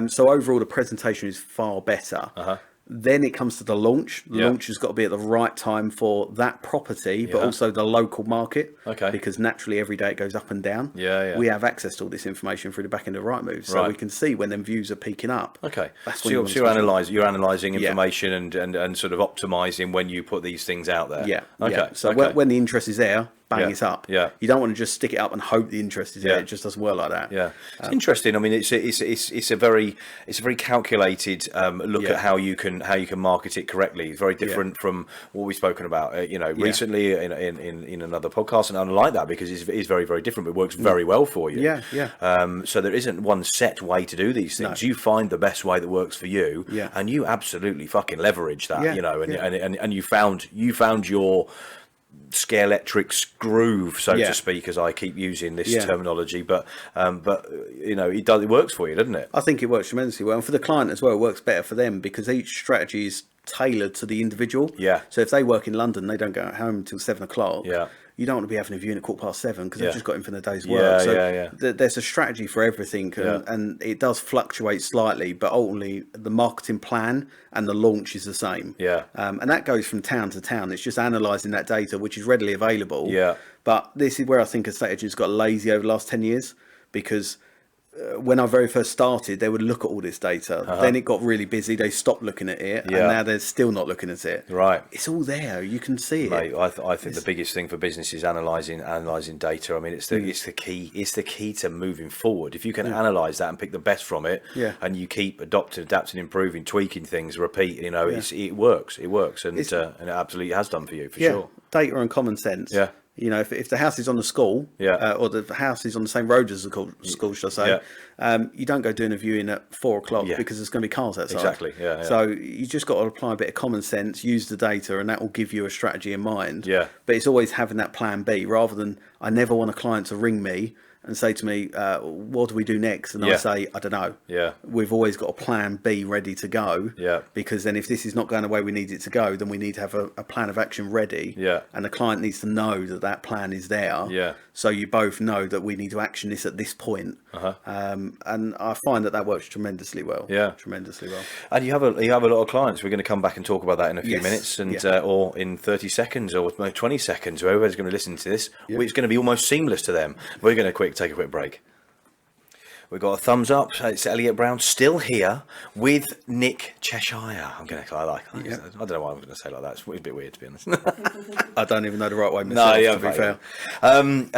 So overall, the presentation is far better. Then it comes to the launch. The launch has got to be at the right time for that property, but also the local market. Okay. Because naturally, every day it goes up and down. Yeah. We have access to all this information through the back end of Rightmove, so we can see when them views are peaking up. Okay. That's So when you're analysing information and sort of optimising when you put these things out there. Yeah. Okay. Yeah. So okay. when the interest is there, bang, it's up. Yeah. You don't want to just stick it up and hope the interest is there. Yeah. It just doesn't work like that. Yeah, it's interesting. I mean, it's a very calculated look at how you can market it correctly. It's very different from what we've spoken about, recently in another podcast, and I like that because it's very, very different. But it works very well for you. Yeah. So there isn't one set way to do these things. No. You find the best way that works for you, Yeah. and you absolutely fucking leverage that. Yeah. And you found your scalextric groove, so to speak, as I keep using this terminology, but it works for you, doesn't it? I think it works tremendously well, and for the client as well, it works better for them because each strategy is tailored to the individual. Yeah. So if they work in London, they don't go home until 7 o'clock. Yeah. You don't want to be having a viewing at 7:15 because they've just got in for the day's Yeah, work. So yeah. there's a strategy for everything, and it does fluctuate slightly, but ultimately the marketing plan and the launch is the same. Yeah. And that goes from town to town. It's just analysing that data, which is readily available. Yeah. But this is where I think estate agents got lazy over the last 10 years because when I very first started, they would look at all this data. Then it got really busy. They stopped looking at it, and now they're still not looking at it. Right. It's all there. You can see it. Mate, I think the biggest thing for business is analysing data. I mean, it's the key. It's the key to moving forward. If you can analyse that and pick the best from it, and you keep adapting, improving, tweaking things, repeat. It works. It works, and it absolutely has done for you for sure. Data and common sense. Yeah. You know, if the house is on the school, or the house is on the same road as the school, should I say, you don't go doing a viewing at 4 o'clock because there's going to be cars outside. Exactly, yeah. So you just got to apply a bit of common sense, use the data, and that will give you a strategy in mind. Yeah. But it's always having that plan B rather than I never want a client to ring me and say to me, what do we do next? And I say, I don't know. Yeah. We've always got a plan B ready to go. Yeah. Because then if this is not going the way we need it to go, then we need to have a plan of action ready. Yeah. And the client needs to know that plan is there. Yeah. So you both know that we need to action this at this point. And I find that works tremendously well. Yeah. Tremendously well. And you have a lot of clients. We're going to come back and talk about that in a few minutes, and or in 30 seconds or 20 seconds. Whoever's going to listen to this, it's going to be almost seamless to them. We're going to take a quick break. We've got a thumbs up. It's Elliot Browne still here with Nick Cheshire. I don't know why I'm going to say it like that. It's a bit weird, to be honest. I don't even know the right way myself, to be fair. And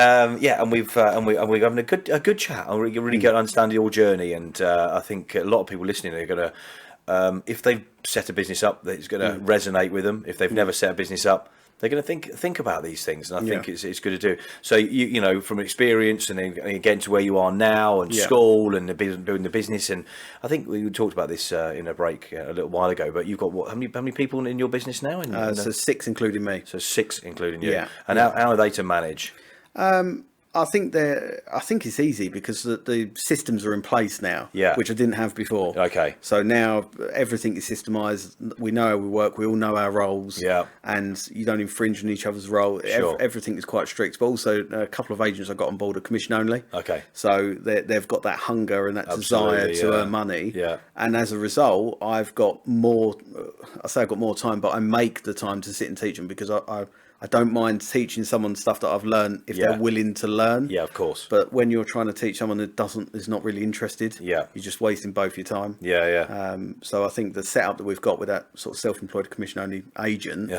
we're having a good chat. I really get to understand your journey, and I think a lot of people listening are going to, if they've set a business up, it's going to resonate with them. If they've never set a business up, they're going to think about these things, and I think it's good to do. So you know, from experience, and then getting to where you are now, and school, and doing the business, and I think we talked about this in a break a little while ago. But you've got how many people in your business now? So 6 including me. So 6 including you. Yeah. And how are they to manage? I think it's easy because the systems are in place now, which I didn't have before. Okay. So now everything is systemized. We know how we work. We all know our roles. Yeah. And you don't infringe on each other's role. Sure. Everything is quite strict. But also a couple of agents I got on board are commission only. Okay. So they've got that hunger and that desire to earn money. Yeah. And as a result, I've got more. I say I've got more time, but I make the time to sit and teach them because I don't mind teaching someone stuff that I've learned if they're willing to learn. Yeah, of course. But when you're trying to teach someone that is not really interested, you're just wasting both your time. Yeah. So I think the setup that we've got with that sort of self-employed commission-only agent,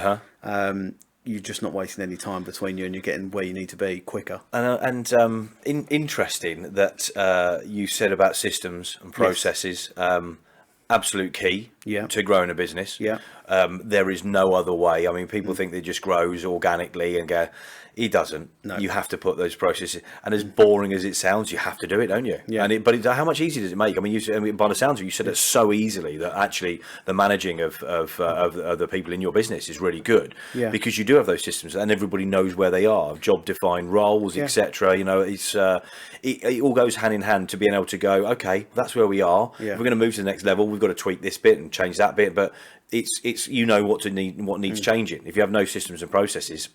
you're just not wasting any time between you, and you're getting where you need to be quicker. Interesting that you said about systems and processes. Absolute key to growing a business. There is no other way. I mean, people think it just grows organically and go, it doesn't. No. You have to put those processes, and as boring as it sounds, you have to do it, don't you? But how much easier does it make? I mean, by the sounds of it, you said it so easily that actually the managing of the people in your business is really good because you do have those systems and everybody knows where they are, job defined roles, etc. You know, it's it all goes hand in hand to being able to go, okay, that's where we are. If we're going to move to the next level, we've got to tweak this bit and change that bit, but it's you know what needs changing. If you have no systems and processes,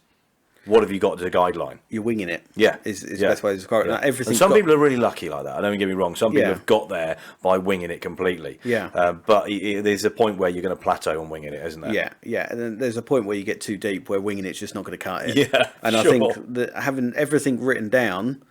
what have you got as a guideline? You're winging it. Is the best way to describe it. And some people are really lucky like that. I don't get me wrong. Some people have got there by winging it completely. But there's a point where you're going to plateau on winging it, isn't there? And then there's a point where you get too deep where winging it's just not going to cut it. I think that having everything written down,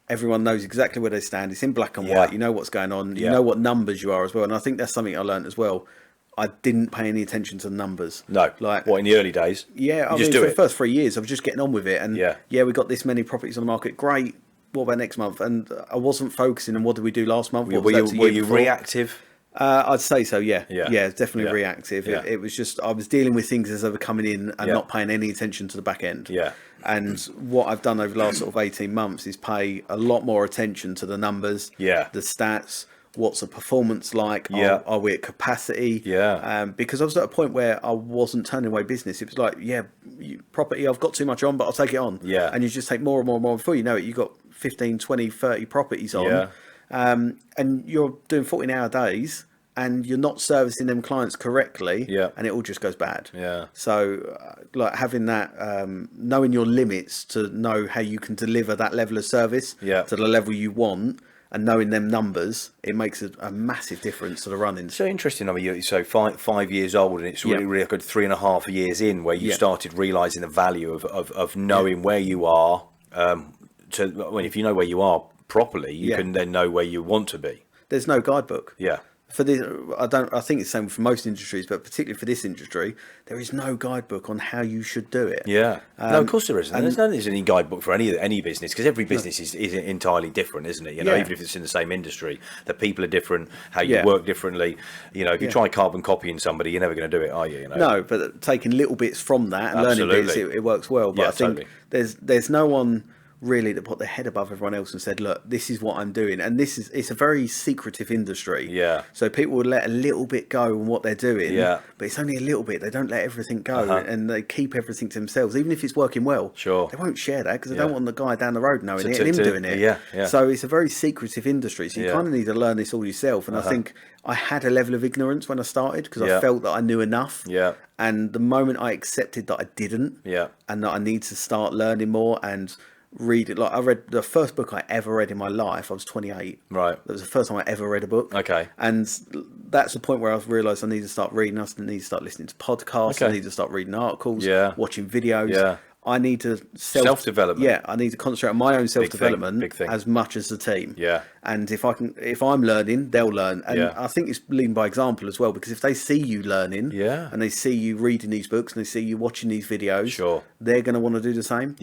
everyone knows exactly where they stand. It's in black and white. You know what's going on. You know what numbers you are as well. And I think that's something I learned as well. I didn't pay any attention to the numbers. No. Like, what, in the early days? Yeah, I mean, for the first 3 years, I was just getting on with it. And we got this many properties on the market. Great. What about next month? And I wasn't focusing on what did we do last month. Were you reactive? I'd say so, yeah. Definitely reactive. It was just, I was dealing with things as they were coming in and not paying any attention to the back end. And what I've done over the last sort of 18 months is pay a lot more attention to the numbers, the stats. What's the performance like? Are we at capacity? Because I was at a point where I wasn't turning away business. It was like, property, I've got too much on, but I'll take it on. And you just take more and more and more. Before you know it, you've got 15, 20, 30 properties on. And you're doing 14-hour days and you're not servicing them clients correctly. And it all just goes bad. So like having that, knowing your limits to know how you can deliver that level of service to the level you want, and knowing them numbers, it makes a massive difference to the running. So interesting. I mean, you're so 5 years old, and it's really a good 3.5 years in where you started realising the value of knowing where you are. If you know where you are properly, you can then know where you want to be. There's no guidebook. For this, I think it's the same for most industries, but particularly for this industry, there is no guidebook on how you should do it. No, of course there isn't. There's any guidebook for any business because every business is entirely different, isn't it? You know, even if it's in the same industry, the people are different, how you work differently. You know, if you try carbon copying somebody, you're never going to do it, are you? No, but taking little bits from that and learning bits, it works well. But I think there's no one really that put their head above everyone else and said, look, this is what I'm doing. And it's a very secretive industry. So people would let a little bit go on what they're doing, but it's only a little bit. They don't let everything go and they keep everything to themselves. Even if it's working well, they won't share that because they don't want the guy down the road knowing it and him doing it. So it's a very secretive industry. So you kind of need to learn this all yourself. And I think I had a level of ignorance when I started because I felt that I knew enough. And the moment I accepted that I didn't and that I need to start learning more and read it, like I read the first book I ever read in my life. I was 28. That was the first time I ever read a book. And that's the point where I realised I need to start reading. I need to start listening to podcasts. I need to start reading articles, watching videos. I need to self-development. I need to concentrate on my own self-development as much as the team. And if I'm learning, they'll learn. And I think it's leading by example as well, because if they see you learning and they see you reading these books and they see you watching these videos, they're going to want to do the same.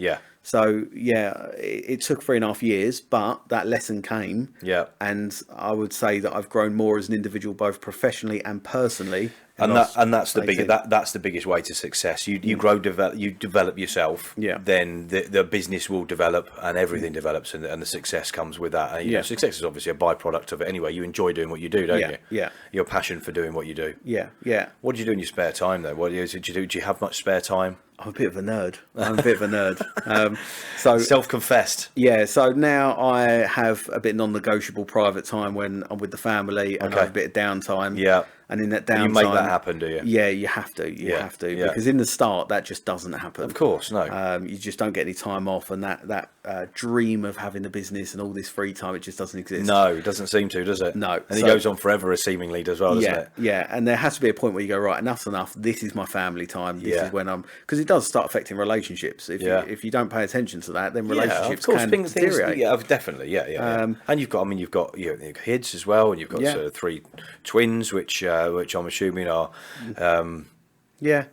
So it took 3.5 years, but that lesson came. And I would say that I've grown more as an individual, both professionally and personally. And that's the biggest way to success. You grow, you develop yourself. Then the business will develop, and everything develops, and the success comes with that. And, you know, success is obviously a byproduct of it anyway. You enjoy doing what you do, don't you? Your passion for doing what you do. What do you do in your spare time, though? What do you do? Do you have much spare time? I'm a bit of a nerd. So Self-confessed. yeah, so now I have a bit non-negotiable private time when I'm with the family and I have a bit of downtime. Yeah. And in that downtime, You make that happen, do you? Yeah, you have to. You have to yeah. because in the start that just doesn't happen. Of course, no. You just don't get any time off, and that dream of having the business and all this free time, it just doesn't exist. No, it doesn't seem to, does it? No. And it goes on forever, seemingly, as well, doesn't it? Yeah, and there has to be a point where you go, right, enough's enough. This is my family time. This is when because it does start affecting relationships. If you don't pay attention to that, then relationships can deteriorate. Yeah, definitely. Yeah. And you've got your kids as well, and you've got sort of 3 twins, which I'm assuming are. Yeah.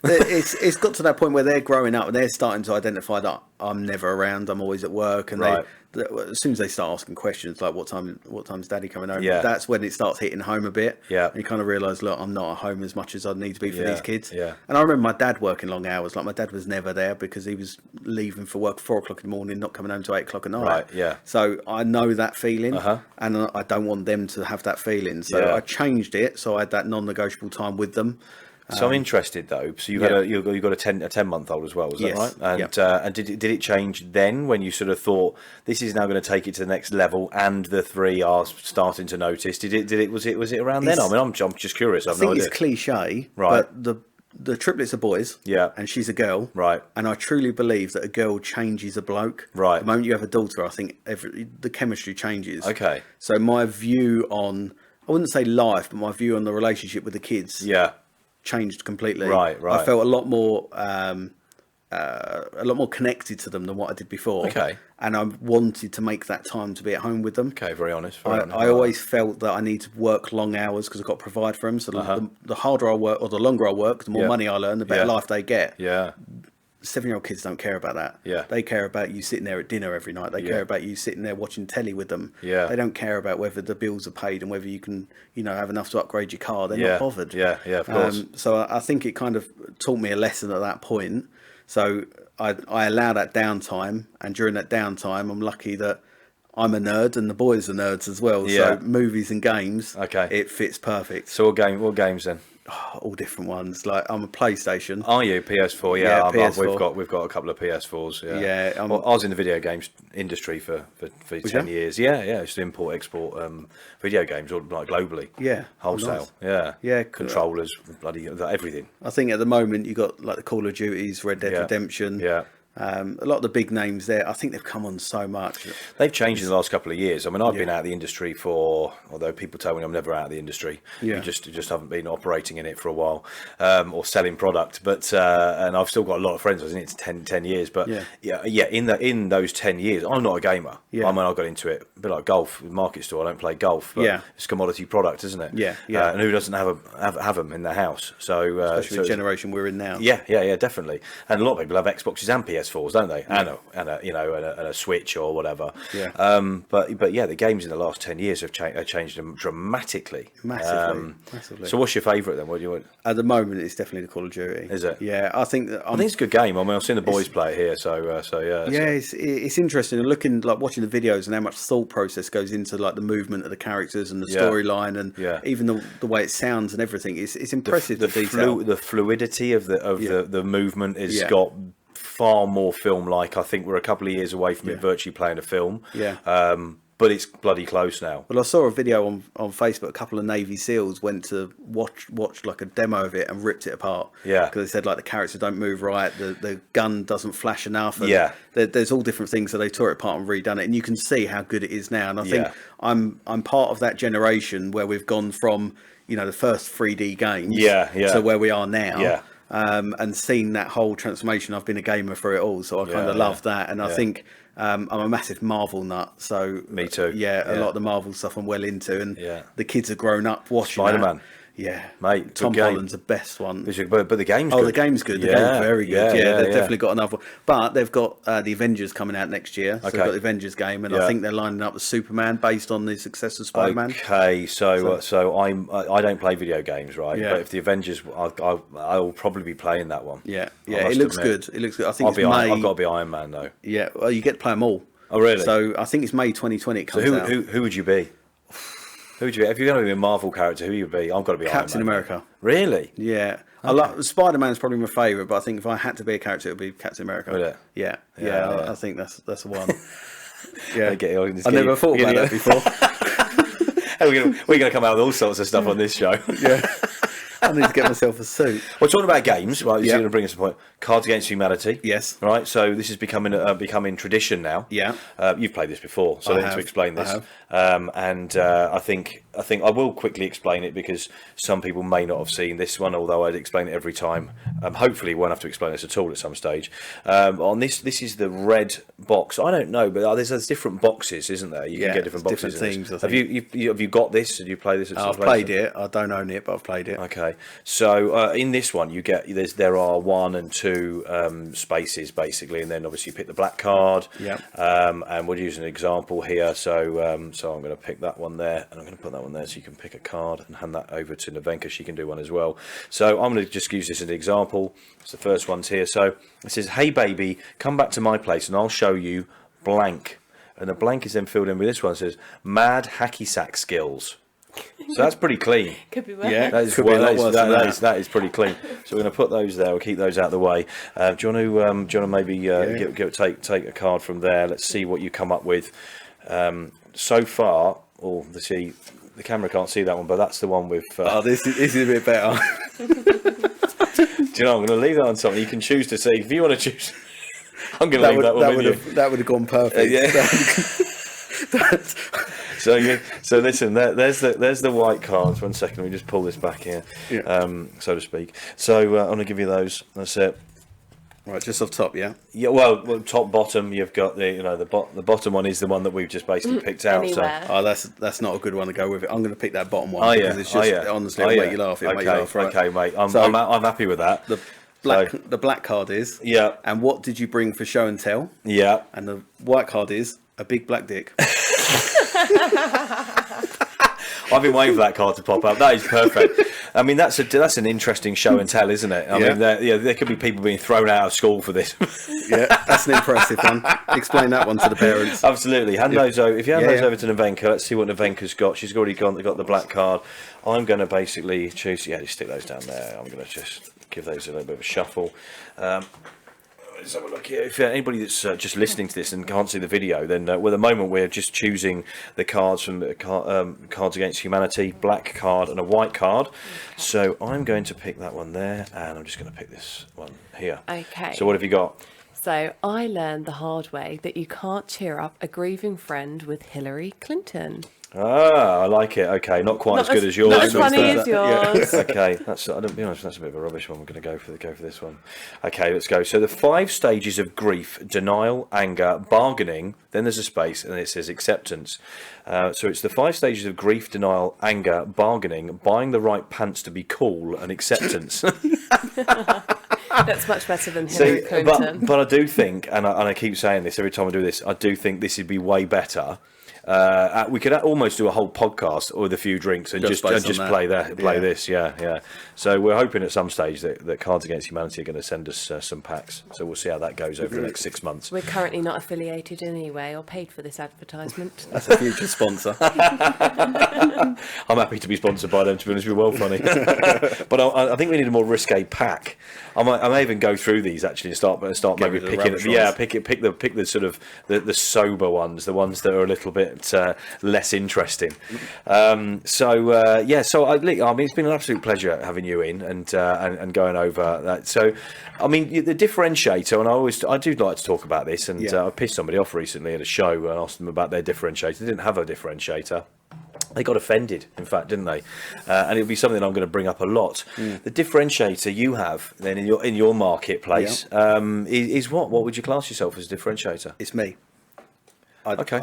It's got to that point where they're growing up and they're starting to identify that I'm never around. I'm always at work, and as soon as they start asking questions like what time's Daddy coming home, that's when it starts hitting home a bit. Yeah, and you kind of realise, look, I'm not at home as much as I need to be for these kids. Yeah, and I remember my dad working long hours. Like my dad was never there because he was leaving for work 4 o'clock in the morning, not coming home till 8 o'clock at night. Right. Yeah. So I know that feeling, and I don't want them to have that feeling. So I changed it so I had that non-negotiable time with them. So I'm interested though. So you've got a 10-month-old as well, was that right? And and did it change then when you sort of thought this is now going to take it to the next level, and the 3 are starting to notice? Was it around then? I mean, I'm just curious. I think it's cliche, right? But the triplets are boys, and she's a girl, right? And I truly believe that a girl changes a bloke, right? The moment you have a daughter, I think the chemistry changes. Okay. So my view on, I wouldn't say life, but my view on the relationship with the kids, changed completely. Right. I felt a lot more connected to them than what I did before. Okay. And I wanted to make that time to be at home with them. Okay, very honest. I always felt that I need to work long hours because I've got to provide for them. So the harder I work, or the longer I work, the more money I earn, the better life they get. Yeah. 7-year-old kids don't care about that. Yeah. They care about you sitting there at dinner every night. They care about you sitting there watching telly with them. Yeah. They don't care about whether the bills are paid and whether you can, have enough to upgrade your car. They're not bothered. Yeah, of course. So I think it kind of taught me a lesson at that point. So I allow that downtime, and during that downtime, I'm lucky that I'm a nerd and the boys are nerds as well. Yeah. So movies and games, it fits perfect. So what games then? All different ones. Like I'm a PlayStation. Are you PS4? Yeah, PS4. We've got a couple of PS4s. Yeah. I was in the video games industry for 10 years. Yeah. Just import export video games, all like globally. Yeah, wholesale. Nice. Yeah. Controllers, bloody everything. I think at the moment you got like the Call of Duties, Red Dead Redemption. Yeah. A lot of the big names there, I think they've come on so much. They've changed in the last couple of years. I mean, I've been out of the industry although people tell me I'm never out of the industry. You just haven't been operating in it for a while, or selling product. But and I've still got a lot of friends. I think it's 10 years. But in those 10 years, I'm not a gamer. Yeah. I mean, I got into it a bit like golf, market store. I don't play golf. But it's a commodity product, isn't it? Yeah. And who doesn't have them in their house? So especially the generation we're in now. Yeah, definitely. And a lot of people have Xboxes and PS4s, don't they? And a Switch or whatever. Yeah. But the games in the last 10 years have changed them dramatically. Massively. So what's your favourite then? What do you want? At the moment, it's definitely the Call of Duty. Is it? Yeah, I think it's a good game. I mean, I've seen the boys play it here, so yeah. Yeah, it's interesting and watching the videos and how much thought process goes into like the movement of the characters and the storyline and even the way it sounds and everything. It's impressive. The fluidity of the movement has got far more film-like. I think we're a couple of years away from it virtually playing a film. Yeah. But it's bloody close now. Well, I saw a video on Facebook. A couple of Navy SEALs went to watch like a demo of it and ripped it apart. Yeah. Because they said like the characters don't move right, the gun doesn't flash enough. And there's all different things. So they tore it apart and redone it, and you can see how good it is now. And I think I'm part of that generation where we've gone from the first 3D games to where we are now. Yeah. And seen that whole transformation. I've been a gamer for it all, so I kind of love that. And I think I'm a massive Marvel nut, so me too. A lot of the Marvel stuff I'm well into, and the kids are grown up watching Spider-Man. Yeah, mate. Tom Holland's the best one. But the game's good. The game's good. The game's very good. They've definitely got another one. But they've got the Avengers coming out next year. So they've got the Avengers game, and I think they're lining up with Superman based on the success of Spider-Man. Okay, so I don't play video games, right? Yeah. But if the Avengers, I'll probably be playing that one. Yeah. It looks good. It looks good. I think it's May. I've got to be Iron Man though. Yeah. Well, you get to play them all. Oh really? So I think it's May 2020 it comes out. Who would you be? Who would you be? If you're going to be a Marvel character, who would you be? I've got to be Captain Iron Man. America. Really? Yeah. I like Spider-Man's probably my favourite, but I think if I had to be a character, it would be Captain America. Would it? Yeah. Yeah. I think that's the one. Yeah. I never thought about that before. We're going to come out with all sorts of stuff on this show. Yeah. I need to get myself a suit. Well, talking about games, right? This is Yeah. going to bring us to a point. Cards Against Humanity. Yes. Right. So this is becoming tradition now. Yeah. You've played this before, so I don't need to explain this. I think I will quickly explain it because some people may not have seen this one, although I'd explain it every time. Hopefully, we won't have to explain this at all at some stage. On this is the red box. I don't know, but there's different boxes, isn't there? You can get different boxes. Different themes. I Have think. you got this? Did you play this? I've played it. I don't own it, but I've played it. Okay, so in this one, there are 1 and 2 spaces basically, and then obviously you pick the black card. Yeah. And we'll use an example here. So I'm going to pick that one there, and I'm going to put that one there, so you can pick a card and hand that over to Nevenka. She can do one as well. So I'm going to just use this as an example. It's the first one's here. So it says, "Hey baby, come back to my place, and I'll show you blank." And the blank is then filled in with this one. It says, "Mad hacky sack skills." So that's pretty clean. Could be worse. Yeah. That is, Could be a lot worse than that is pretty clean. So we're going to put those there. We'll keep those out of the way. Do you want to maybe take a card from there? Let's see what you come up with. So far, the camera can't see that one, but that's the one with. This is a bit better. Do you know? I'm going to leave that on something. You can choose to see if you want to choose. I'm going to leave that one with you. That would have gone perfect. So listen, there's the white cards. 1 second, let me just pull this back here, so to speak. So I'm going to give you those. That's it. Right, just off top, yeah. Yeah, well, top bottom. You've got the bottom one is the one that we've just basically picked out. Anywhere. So that's not a good one to go with it. I'm going to pick that bottom one. Oh yeah, because it's just, honestly, it'll make you laugh. It'll make you laugh, right? Okay, mate. I'm happy with that. The black card is And what did you bring for show and tell? Yeah. And the white card is a big black dick. I've been waiting for that card to pop up. That is perfect. I mean, that's an interesting show and tell, isn't it? I mean, there could be people being thrown out of school for this. Yeah, that's an impressive one. Explain that one to the parents. Absolutely. Hand those over. If you hand those over to Nevenka, let's see what Nevenka's got. She's already got the black card. I'm going to basically choose. Yeah, just stick those down there. I'm going to just give those a little bit of a shuffle. Let's have a look here. If anybody that's just listening to this and can't see the video, then at the moment we're just choosing the cards from Cards Against Humanity, black card and a white card. So I'm going to pick that one there, and I'm just going to pick this one here. Okay. So what have you got? So I learned the hard way that you can't cheer up a grieving friend with Hillary Clinton. Ah, I like it. Okay, not quite as good as yours. Not as funny as yours. Okay, I don't be honest, that's a bit of a rubbish one. We're going to go for this one. Okay, let's go. So the 5 stages of grief: denial, anger, bargaining. Then there's a space, and it says acceptance. So it's the 5 stages of grief, denial, anger, bargaining, buying the right pants to be cool, and acceptance. That's much better than Hillary Clinton. But I do think, and I keep saying this every time I do this, I do think this would be way better. We could almost do a whole podcast with a few drinks and just play this. Yeah. So we're hoping at some stage that Cards Against Humanity are going to send us some packs. So we'll see how that goes over the next 6 months. We're currently not affiliated anyway or paid for this advertisement. That's a future sponsor. I'm happy to be sponsored by them, to be honest with you. Well funny. But I think we need a more risque pack. I may even go through these actually and start maybe picking. Pick the sort of the sober ones, the ones that are a little bit less interesting. So I mean, it's been an absolute pleasure having you in and going over that. So, I mean, the differentiator, and I do like to talk about this, and I pissed somebody off recently at a show and asked them about their differentiator. They didn't have a differentiator. They got offended, in fact, didn't they? And it'll be something I'm going to bring up a lot. The differentiator you have then in your marketplace is what? What would you class yourself as a differentiator? It's me. Okay.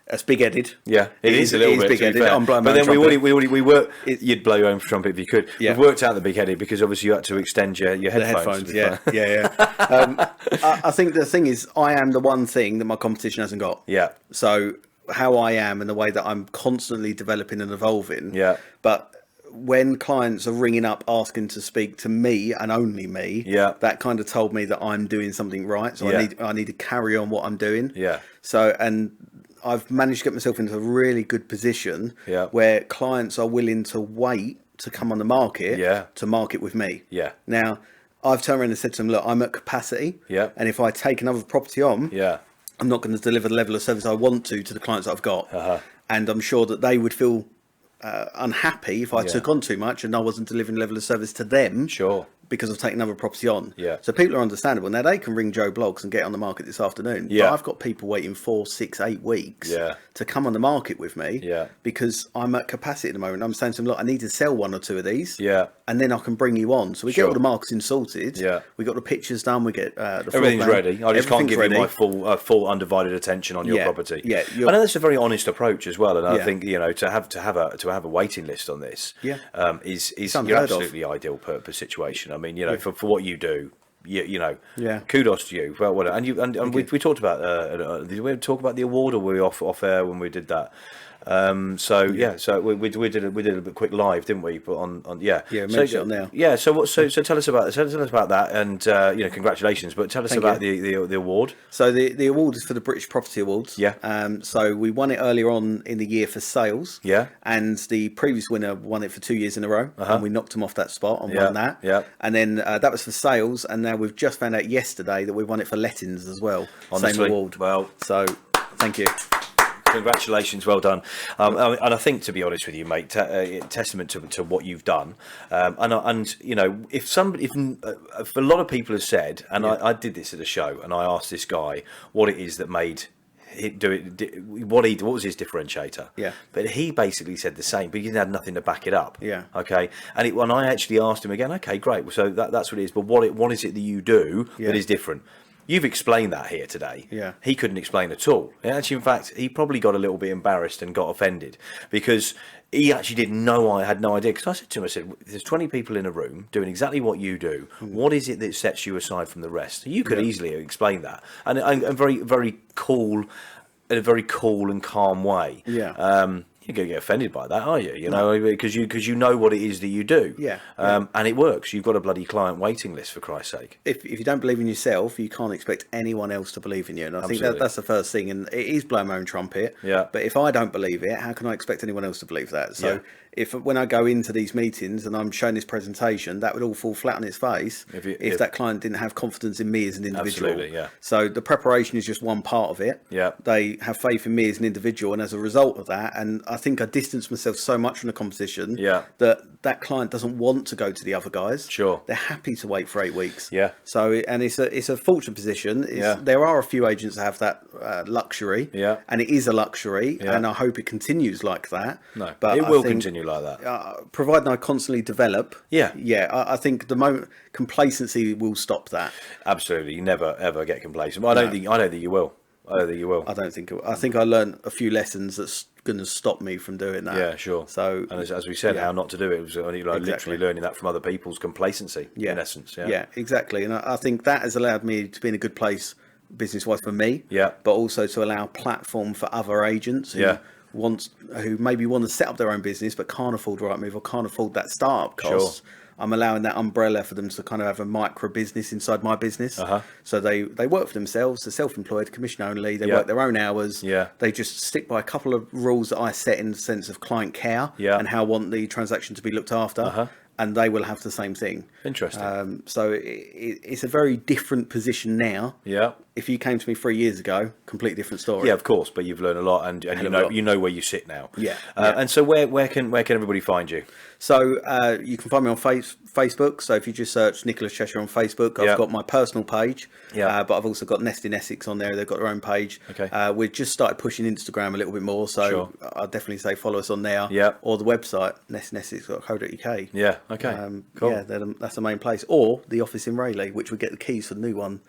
It's big-headed. Yeah, it is a little bit big-headed. I'm blowing but then my own we work. You'd blow your own trumpet if you could. Yeah. We've worked out the big-headed because obviously you had to extend your headphones. Yeah. I think the thing is, I am the one thing that my competition hasn't got. Yeah. So how I am and the way that I'm constantly developing and evolving. Yeah. But when clients are ringing up asking to speak to me and only me, that kind of told me that I'm doing something right. So I need to carry on what I'm doing. Yeah. So, and I've managed to get myself into a really good position where clients are willing to wait to come on the market to market with me. Yeah. Now, I've turned around and said to them, look, I'm at capacity. Yeah. And if I take another property on, I'm not going to deliver the level of service I want to the clients that I've got. And I'm sure that they would feel unhappy if I took on too much and I wasn't delivering the level of service to them. Sure. Because I've taken another property on. Yeah. So people are understandable. Now they can ring Joe Blogs and get on the market this afternoon. Yeah. But I've got people waiting 4, 6, 8 weeks to come on the market with me. Yeah. Because I'm at capacity at the moment. I'm saying to them, look, I need to sell 1 or 2 of these. Yeah. And then I can bring you on. So we get all the marketing sorted. Yeah. We got the pictures done. We get the everything's ready. I just can't give you my full undivided attention on your property. Yeah. I know that's a very honest approach as well, and I think to have a waiting list on this is your absolutely ideal purpose situation. I mean, for what you do. Kudos to you. Well, and we talked about did we talk about the award, or were we off air when we did that? So we did a bit quick live, didn't we? But on mention it now. Yeah. So tell us about that, and congratulations. But tell us about the award. So the award is for the British Property Awards. Yeah. So we won it earlier on in the year for sales. Yeah. And the previous winner won it for 2 years in a row, and we knocked him off that spot and won that. Yeah. And then that was for sales, and now we've just found out yesterday that we won it for lettings as well. Honestly, same award. Well, so thank you. Congratulations, well done. And I think, to be honest with you, mate, testament to what you've done. If a lot of people have said, and I did this at a show, and I asked this guy what it is that made it do it, what was his differentiator? Yeah. But he basically said the same, but he didn't have nothing to back it up. Yeah. Okay. And when I actually asked him again, okay, great. So that's what it is. But what is it that you do that is different? You've explained that here today. Yeah. He couldn't explain at all. Actually, in fact, he probably got a little bit embarrassed and got offended because he actually didn't know. I had no idea. Because I said to him, there's 20 people in a room doing exactly what you do. What is it that sets you aside from the rest? You could easily explain that. And very, very cool, in a very cool and calm way. Yeah. You're going to get offended by that, are you? Because you know what it is that you do. Yeah. And it works. You've got a bloody client waiting list, for Christ's sake. If you don't believe in yourself, you can't expect anyone else to believe in you. And I think that's the first thing. And it is blowing my own trumpet. Yeah. But if I don't believe it, how can I expect anyone else to believe that? So when I go into these meetings and I'm showing this presentation, that would all fall flat on its face if that client didn't have confidence in me as an individual. Absolutely, yeah. So the preparation is just one part of it. Yeah. They have faith in me as an individual, and as a result of that, and I think I distance myself so much from the competition that client doesn't want to go to the other guys. Sure. They're happy to wait for 8 weeks. Yeah. So, and it's a fortunate position. There are a few agents that have that luxury. Yeah. And it is a luxury, and I hope it continues like that. No, but it will continue like that. Provided I constantly develop. Yeah. Yeah. I think the moment complacency will stop that. Absolutely. You never ever get complacent. But I don't think you will. I think I learned a few lessons that's going to stop me from doing that. Yeah, sure. So, and as we said, how not to do it. It was only literally learning that from other people's complacency. In essence. Yeah, exactly. And I think that has allowed me to be in a good place business-wise for me. Yeah. But also to allow a platform for other agents who maybe want to set up their own business but can't afford Rightmove or can't afford that startup cost. Sure. I'm allowing that umbrella for them to kind of have a micro business inside my business. So they work for themselves, they're self-employed, commission only, they work their own hours. They just stick by a couple of rules that I set in the sense of client care and how I want the transaction to be looked after. And they will have the same thing. Interesting. So it's a very different position now. Yeah. If you came to me 3 years ago, completely different story. Yeah, of course. But you've learned a lot, and you know where you sit now. Yeah. And so where can everybody find you? So you can find me on Facebook. So if you just search Nicholas Cheshire on Facebook, I've got my personal page. But I've also got Nest in Essex on there. They've got their own page. Okay. We've just started pushing Instagram a little bit more. So I'll definitely say follow us on there. Yeah. Or the website, nestinessex.co.uk. Yeah. Okay. Cool. Yeah, that's the main place. Or the office in Rayleigh, which we get the keys for the new one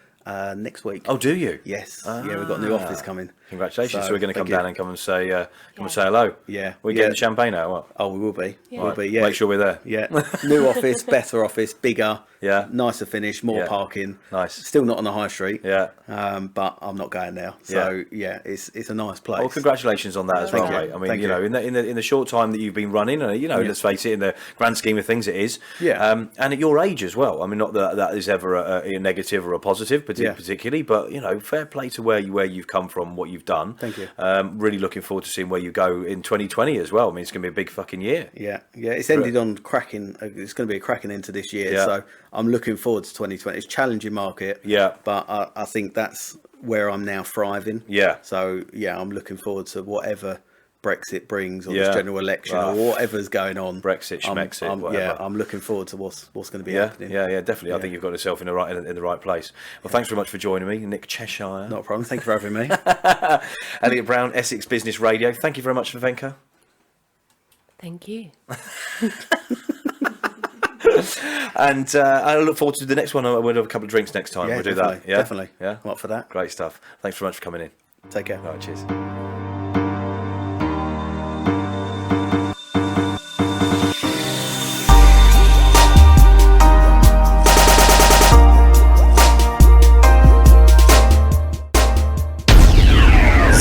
next week. Oh, do you? Yes. Yeah, we've got a new office coming. Congratulations. So we're going to come down and come and say hello. Yeah. We're getting the champagne out, or what? Oh, we will be. Yeah. We'll be, yeah. Make sure we're there. Yeah. New office, better office, bigger. Yeah. Nicer finish, more parking. Nice. Still not on the high street. Yeah. But I'm not going now. So it's a nice place. Well, congratulations on that as well, mate. I mean, in the short time that you've been running, let's face it, in the grand scheme of things, it is. Yeah. And at your age as well. I mean, not that is ever a negative or a positive, but particularly, but fair play to where you've come from, what you've done. Thank you. Really looking forward to seeing where you go in 2020 as well. I mean, it's going to be a big fucking year. Yeah. It's ended on cracking. It's going to be a cracking into this year. Yeah. So I'm looking forward to 2020. It's a challenging market. Yeah. But I think that's where I'm now thriving. Yeah. So I'm looking forward to whatever Brexit brings, or this general election, or whatever's going on. Brexit, Schmexit, whatever. Yeah, I'm looking forward to what's going to be happening. Yeah, definitely. I think you've got yourself in the right place. Well, thanks very much for joining me, Nick Cheshire. Not a problem. Thank you for having me. Elliot Browne, Essex Business Radio. Thank you very much, Vivenka. Thank you. And I look forward to the next one. We'll have a couple of drinks next time. We'll do that. Yeah, definitely. Yeah, I'm up for that. Great stuff. Thanks very much for coming in. Take care. All right, cheers.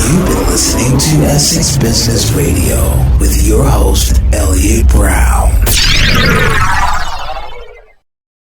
You've been listening to Essex Business Radio with your host, Elliot.